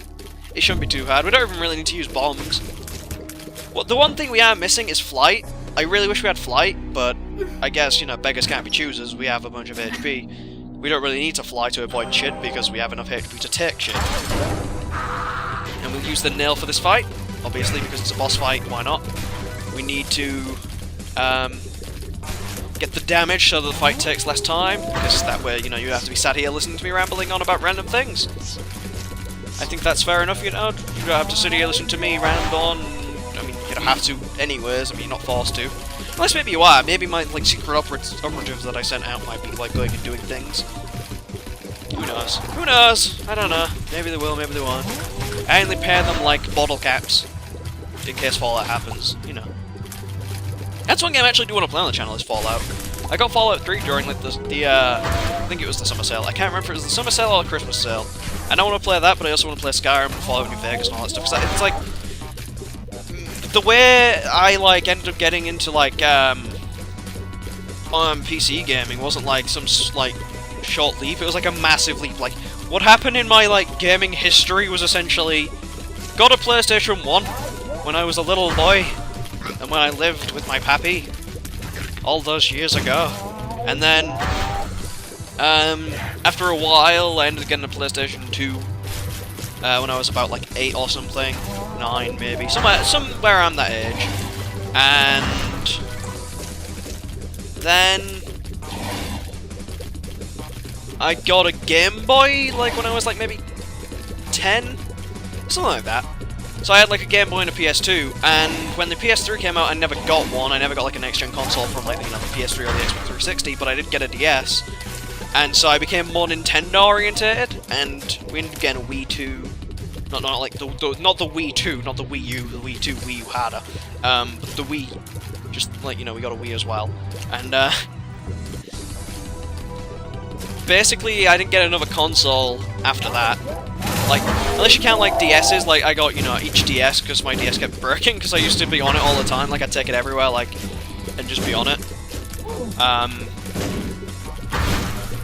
It shouldn't be too hard. We don't even really need to use bombs. Well, the one thing we are missing is flight. I really wish we had flight, but I guess, you know, beggars can't be choosers. We have a bunch of HP. We don't really need to fly to avoid shit, because we have enough HP to take shit. And we'll use the nail for this fight, obviously, because it's a boss fight, why not? We need to get the damage so that the fight takes less time, because that way, you know, you have to be sat here listening to me rambling on about random things. I think that's fair enough, you know? You don't have to sit here listening to me ramble on. I mean, you don't have to anyways, I mean, you're not forced to. Unless maybe you are. Maybe my, like, secret operatives that I sent out might be, like, going and doing things. Who knows? Who knows? I don't know. Maybe they will, maybe they won't. I only pair them like bottle caps, in case Fallout happens, you know. That's one game I actually do want to play on the channel, is Fallout. I got Fallout 3 during, like, I think it was the summer sale. I can't remember if it was the summer sale or the Christmas sale. And I want to play that, but I also want to play Skyrim and Fallout New Vegas and all that stuff. Cause it's like, the way I, like, ended up getting into, like, PC gaming wasn't like some, like, short leap. It was like a massive leap. Like, what happened in my, like, gaming history was essentially... Got a PlayStation 1 when I was a little boy, and when I lived with my pappy all those years ago. And then, after a while, I ended up getting a PlayStation 2 when I was about, like, 8 or something. 9, maybe. Somewhere around that age. And then I got a Game Boy, like, when I was, like, maybe 10? Something like that. So I had, like, a Game Boy and a PS2, and when the PS3 came out, I never got one. I never got, like, a next-gen console from, like, you know, the PS3 or the Xbox 360, but I did get a DS. And so I became more Nintendo-orientated, and we ended up getting a Wii 2. Not like not the Wii 2, not the Wii U, the Wii 2, Wii U harder. But the Wii. Just, like, you know, we got a Wii as well. And, basically, I didn't get another console after that. Like, unless you count, like, DS's, like, I got, you know, each DS, because my DS kept breaking, because I used to be on it all the time, like, I'd take it everywhere, like, and just be on it.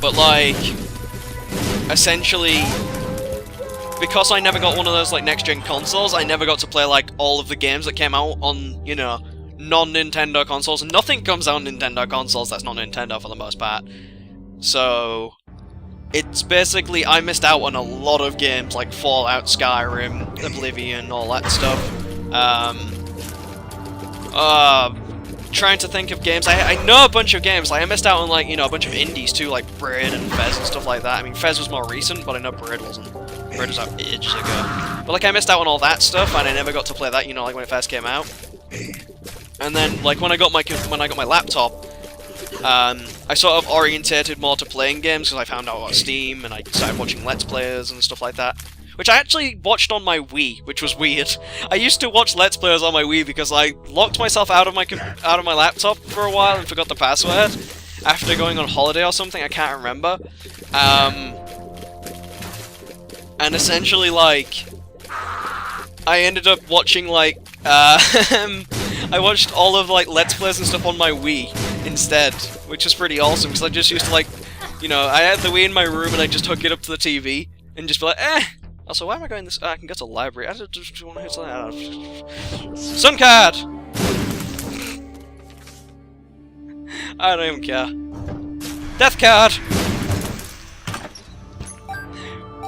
But, like, essentially, because I never got one of those, like, next-gen consoles, I never got to play, like, all of the games that came out on, you know, non-Nintendo consoles. Nothing comes out on Nintendo consoles that's not Nintendo for the most part. So, it's basically, I missed out on a lot of games like Fallout, Skyrim, Oblivion, all that stuff. Trying to think of games. I know a bunch of games. Like, I missed out on, like, you know, a bunch of indies too, like Braid and Fez and stuff like that. I mean, Fez was more recent, but I know Braid wasn't. Braid was out ages ago. But, like, I missed out on all that stuff, and I never got to play that, you know, like, when it first came out. And then, like, when I got my laptop, I sort of orientated more to playing games because I found out about Steam and I started watching Let's Players and stuff like that. Which I actually watched on my Wii, which was weird. I used to watch Let's Players on my Wii because I locked myself out of my laptop for a while and forgot the password after going on holiday or something. I can't remember. And essentially, like, I ended up watching, like, I watched all of, like, Let's Plays and stuff on my Wii instead, which is pretty awesome, because I just used to, like, you know, I had the Wii in my room and I just hook it up to the TV and just be like, eh. Also, why am I going this? I can go to the library. I just want to hit something out. Sun card! I don't even care. Death card!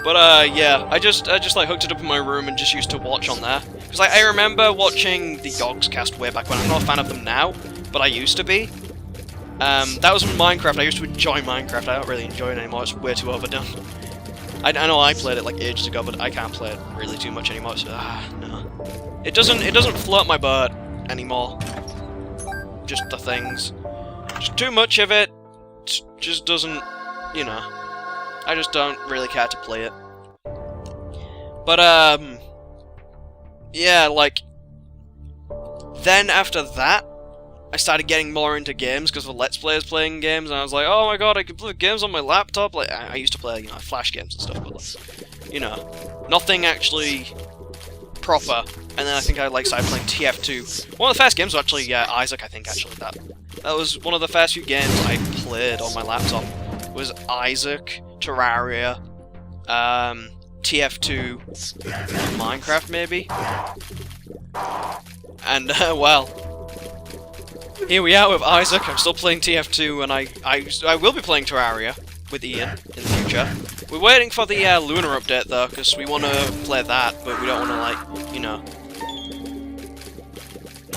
But, yeah, I just like, hooked it up in my room and just used to watch on there. Because I remember watching the Yogscast way back when. I'm not a fan of them now, but I used to be. That was when Minecraft. I used to enjoy Minecraft. I don't really enjoy it anymore. It's way too overdone. I know I played it, like, ages ago, but I can't play it really too much anymore, so, no. It doesn't float my boat anymore. Just the things. Just too much of it just doesn't, you know. I just don't really care to play it. But, yeah, like, then after that, I started getting more into games because of Let's Players playing games, and I was like, oh my god, I can play games on my laptop. Like, I used to play, you know, Flash games and stuff, but, like, you know, nothing actually proper. And then I think I, like, started playing TF2. One of the first games was actually, Isaac, I think, actually, that was one of the first few games I played on my laptop. Was Isaac, Terraria, TF2, Minecraft, maybe? And, well, here we are with Isaac. I'm still playing TF2, and I will be playing Terraria with Ian in the future. We're waiting for the Lunar update, though, because we want to play that, but we don't want to, like, you know...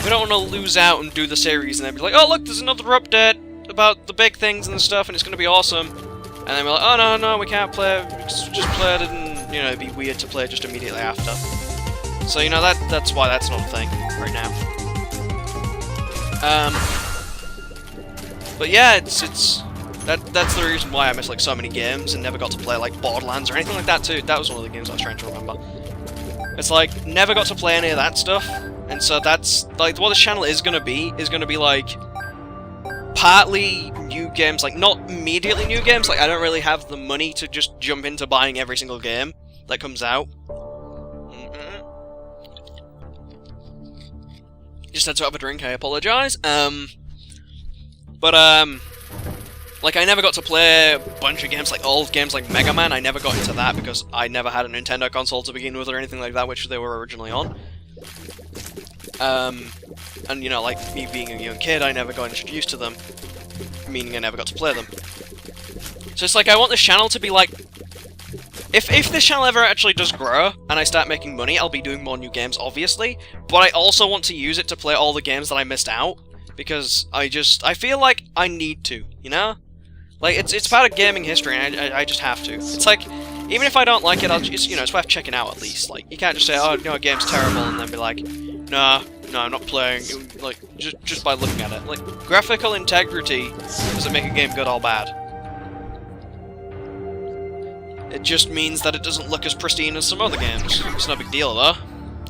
We don't want to lose out and do the series and then be like, oh, look, there's another update about the big things and stuff, and it's going to be awesome. And then we're like, oh, no, we can't play it, just play it, and, you know, it'd be weird to play it just immediately after. So, you know, that's why that's not a thing right now. But yeah, that's the reason why I missed, like, so many games and never got to play, like, Borderlands or anything like that, too. That was one of the games I was trying to remember. It's like, never got to play any of that stuff, and so that's, like, what this channel is gonna be, like, partly new games, like, not immediately new games, like, I don't really have the money to just jump into buying every single game that comes out. Just had to have a drink, I apologise. But, Like, I never got to play a bunch of games, like old games like Mega Man. I never got into that because I never had a Nintendo console to begin with or anything like that, which they were originally on. And, you know, like, me being a young kid, I never got introduced to them, meaning I never got to play them. So it's like, I want this channel to be like... If this channel ever actually does grow, and I start making money, I'll be doing more new games, obviously, but I also want to use it to play all the games that I missed out, because I feel like I need to, you know? Like, it's part of gaming history, and I just have to. It's like, even if I don't like it, you know, it's worth checking out at least. Like, you can't just say, oh, no, a game's terrible, and then be like, nah, no, I'm not playing, like, just by looking at it. Like, graphical integrity doesn't make a game good or bad. It just means that it doesn't look as pristine as some other games. It's no big deal, though.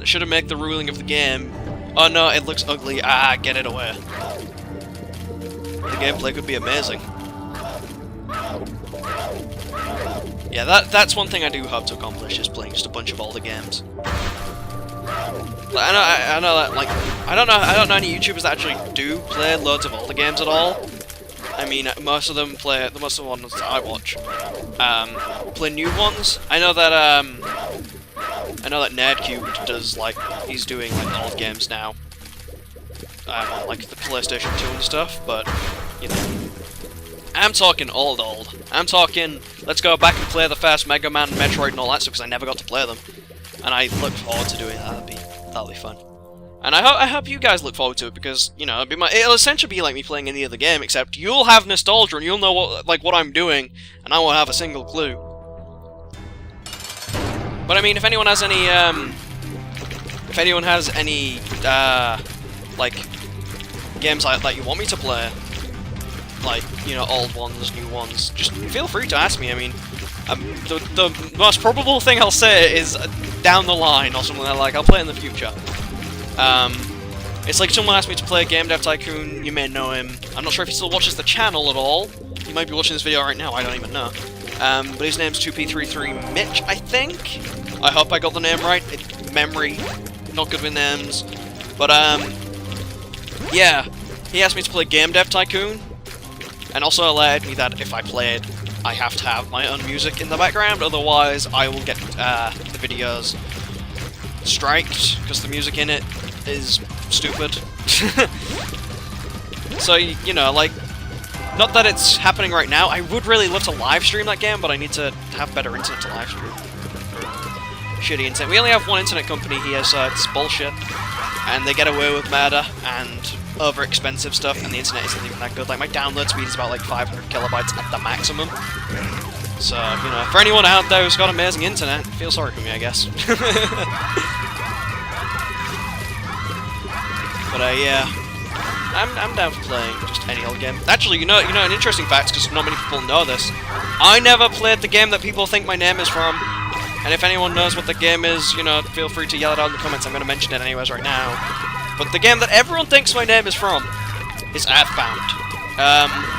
It shouldn't make the ruling of the game, oh no, it looks ugly, get it away. The gameplay could be amazing. Yeah, that's one thing I do hope to accomplish, is playing just a bunch of older games. Like, I know that, like, I don't know any YouTubers that actually do play loads of older games at all. I mean, most of them play, most of the ones that I watch, play new ones. I know that Nerdcube does, like, he's doing, like, old games now. On, like, the PlayStation 2 and stuff, but, you know. I'm talking old. I'm talking, let's go back and play the first Mega Man, Metroid, and all that stuff, because I never got to play them. And I look forward to doing that. That'll be fun. And I hope you guys look forward to it, because, you know, it'll essentially be like me playing any other game, except you'll have nostalgia, and you'll know what I'm doing, and I won't have a single clue. But I mean, if anyone has any, like, games that you want me to play, like, you know, old ones, new ones, just feel free to ask me. I mean, the most probable thing I'll say is down the line, or something like I'll play it in the future. It's like someone asked me to play Game Dev Tycoon, you may know him. I'm not sure if he still watches the channel at all. He might be watching this video right now, I don't even know. But his name's 2P33 Mitch, I think? I hope I got the name right. Memory, not good with names. But, yeah. He asked me to play Game Dev Tycoon, and also alerted me that if I play it, I have to have my own music in the background, otherwise I will get the videos striked, because the music in it is stupid. So, you know, like, not that it's happening right now, I would really love to live stream that game, but I need to have better internet to live stream. Shitty internet. We only have one internet company here, so it's bullshit. And they get away with murder and over-expensive stuff, and the internet isn't even that good. Like, my download speed is about, like, 500 kilobytes at the maximum. So, you know, for anyone out there who's got amazing internet, feel sorry for me, I guess. But, yeah. I'm down for playing just any old game. Actually, you know, an interesting fact, because not many people know this, I never played the game that people think my name is from. And if anyone knows what the game is, you know, feel free to yell it out in the comments. I'm going to mention it anyways right now. But the game that everyone thinks my name is from is Earthbound.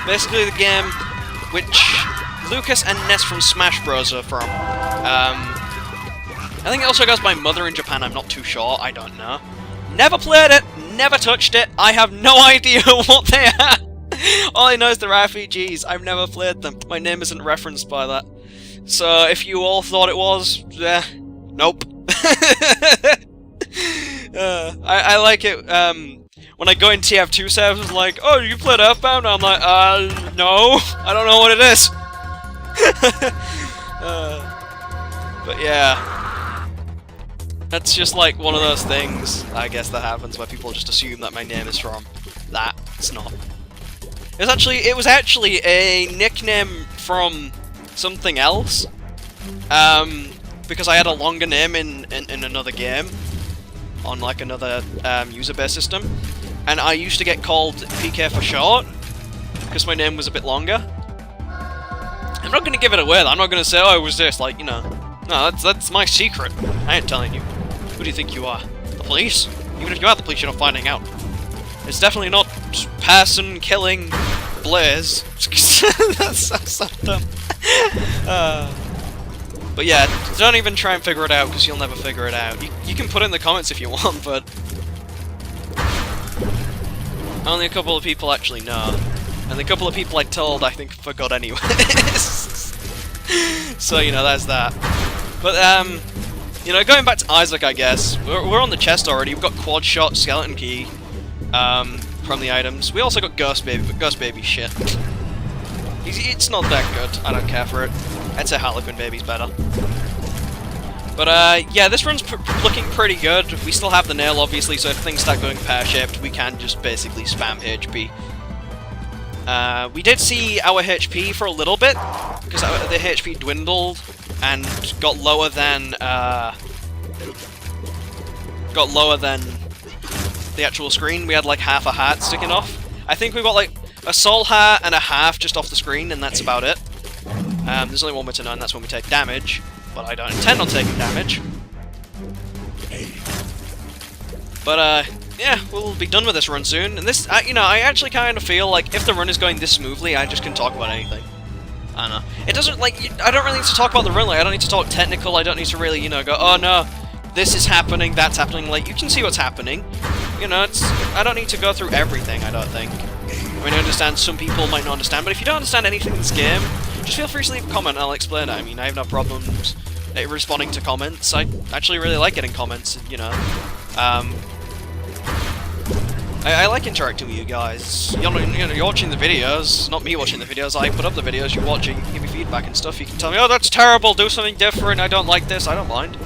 Basically the game which Lucas and Ness from Smash Bros. Are from. I think it also goes by Mother in Japan, I'm not too sure, I don't know. Never played it, never touched it, I have no idea what they are! All I know is they're RPGs, I've never played them, my name isn't referenced by that. So if you all thought it was, nope. I like it, when I go in TF2 servers, like, oh, you played Earthbound? I'm like, no, I don't know what it is. But yeah, that's just like one of those things, I guess, that happens where people just assume that my name is from that. It's not. It was actually a nickname from something else, because I had a longer name in another game, on like another user-based system, and I used to get called PK for short, because my name was a bit longer. I'm not going to give it away, though. I'm not going to say, oh, it was this, like, you know. No, that's my secret. I ain't telling you. Who do you think you are? The police? Even if you are the police, you're not finding out. It's definitely not person-killing Blaze. That sounds so dumb. But yeah, don't even try and figure it out, because you'll never figure it out. You can put it in the comments if you want, but only a couple of people actually know. And the couple of people I told, I think, forgot anyways. So, you know, there's that. But, you know, going back to Isaac, I guess, we're on the chest already. We've got quad shot, skeleton key, from the items. We also got Ghost Baby, but Ghost Baby's shit. It's not that good. I don't care for it. I'd say Harlequin Baby's better. But, yeah, this run's looking pretty good. We still have the nail, obviously, so if things start going pear-shaped, we can just basically spam HP. We did see our HP for a little bit, because the HP dwindled and got lower than the actual screen. We had like half a heart sticking off. I think we got like a soul heart and a half just off the screen, and that's about it. There's only one way to know, and that's when we take damage. But I don't intend on taking damage. But, yeah, we'll be done with this run soon. And this, you know, I actually kind of feel like if the run is going this smoothly, I just can talk about anything. I don't know. It doesn't, like, I don't really need to talk about the run, like, I don't need to talk technical, I don't need to really, you know, go, oh no, this is happening, that's happening, like, you can see what's happening. You know, I don't need to go through everything, I don't think. I mean, I understand some people might not understand, but if you don't understand anything in this game, just feel free to leave a comment and I'll explain it. I mean, I have no problems responding to comments. I actually really like getting comments, you know. I like interacting with you guys. You're watching the videos, not me watching the videos. I put up the videos, you watch it, you can give me feedback and stuff. You can tell me, oh, that's terrible, do something different, I don't like this, I don't mind.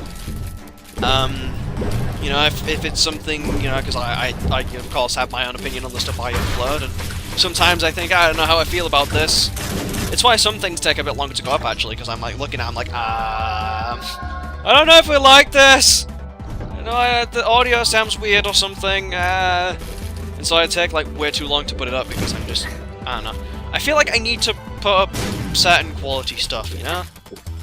You know, if it's something, you know, because I of course have my own opinion on the stuff I upload, and sometimes I think, I don't know how I feel about this. It's why some things take a bit longer to go up, actually, because I'm like looking at it, I'm like, I don't know if we like this! You know, the audio sounds weird or something, and so I take like way too long to put it up because I'm just, I don't know. I feel like I need to put up certain quality stuff, you know?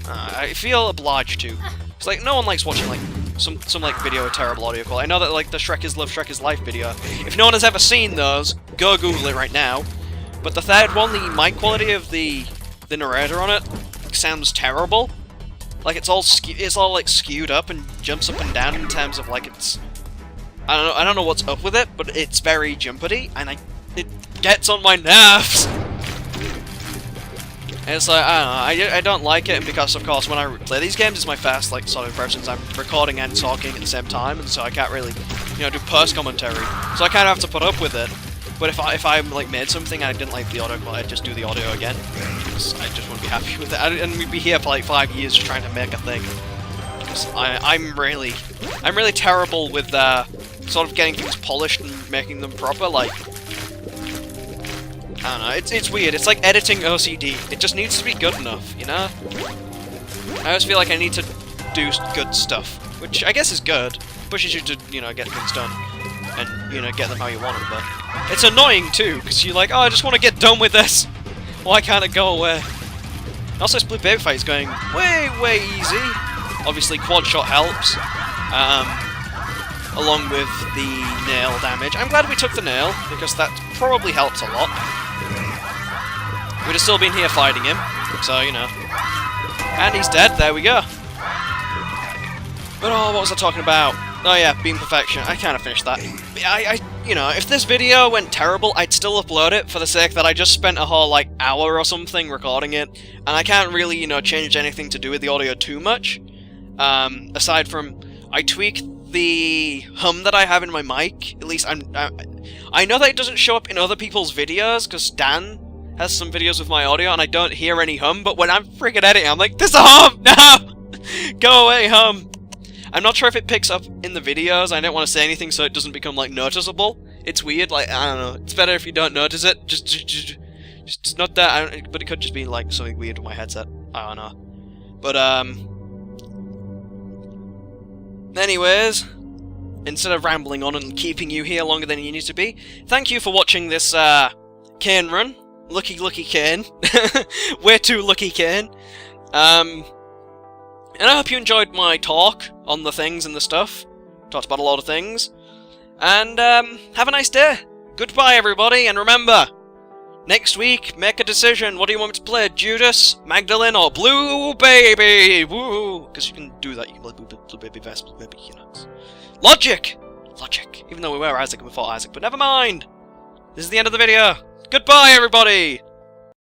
I feel obliged to. It's like, no one likes watching like some like video with terrible audio quality. I know that like the Shrek is Love, Shrek is Life video. If no one has ever seen those, go Google it right now. But the third one, the mic quality of the narrator on it sounds terrible. Like it's all like skewed up and jumps up and down in terms of like it's, I don't know what's up with it, but it's very jumpity and it gets on my nerves. And it's like, I don't know, I don't like it, because of course when I play these games, it's my first like solid impressions. I'm recording and talking at the same time, and so I can't really, you know, do post commentary. So I kind of have to put up with it. But if I like made something and I didn't like the audio, well, I'd just do the audio again. Because I just wouldn't be happy with it. And we'd be here for like 5 years just trying to make a thing. Because I'm really terrible with sort of getting things polished and making them proper. Like, I don't know, it's weird. It's like editing OCD. It just needs to be good enough, you know? I always feel like I need to do good stuff, which I guess is good. Pushes you to, you know, get things done. And, you know, get them how you want them, but it's annoying too, because you're like, oh, I just want to get done with this. Why can't it go away? Also, this Blu Baby fight is going way easy. Obviously, quad shot helps, along with the nail damage. I'm glad we took the nail, because that probably helps a lot. We'd have still been here fighting him, so, you know. And he's dead, there we go. But, oh, what was I talking about? Oh yeah, Beam Perfection. I kind of finished that. You know, if this video went terrible, I'd still upload it for the sake that I just spent a whole, like, hour or something recording it, and I can't really, you know, change anything to do with the audio too much. Aside from, I tweak the hum that I have in my mic. At least I know that it doesn't show up in other people's videos, because Dan has some videos with my audio, and I don't hear any hum, but when I'm freaking editing, I'm like, there's a hum! No! Go away, hum! I'm not sure if it picks up in the videos. I don't want to say anything so it doesn't become, like, noticeable. It's weird, like, I don't know. It's better if you don't notice it. Just not that, but it could just be, like, something weird with my headset. I don't know. But, anyways, instead of rambling on and keeping you here longer than you need to be, thank you for watching this, Cain run. Lucky Cain. Way too lucky Cain. And I hope you enjoyed my talk on the things and the stuff. Talked about a lot of things. And, have a nice day. Goodbye, everybody, and remember, next week, make a decision. What do you want me to play? Judas, Magdalene, or Blu Baby? Woo! Because you can do that. You can play Blu Baby vs. Blu Baby, you know. Logic! Even though we were Isaac and we fought Isaac, but never mind! This is the end of the video. Goodbye, everybody!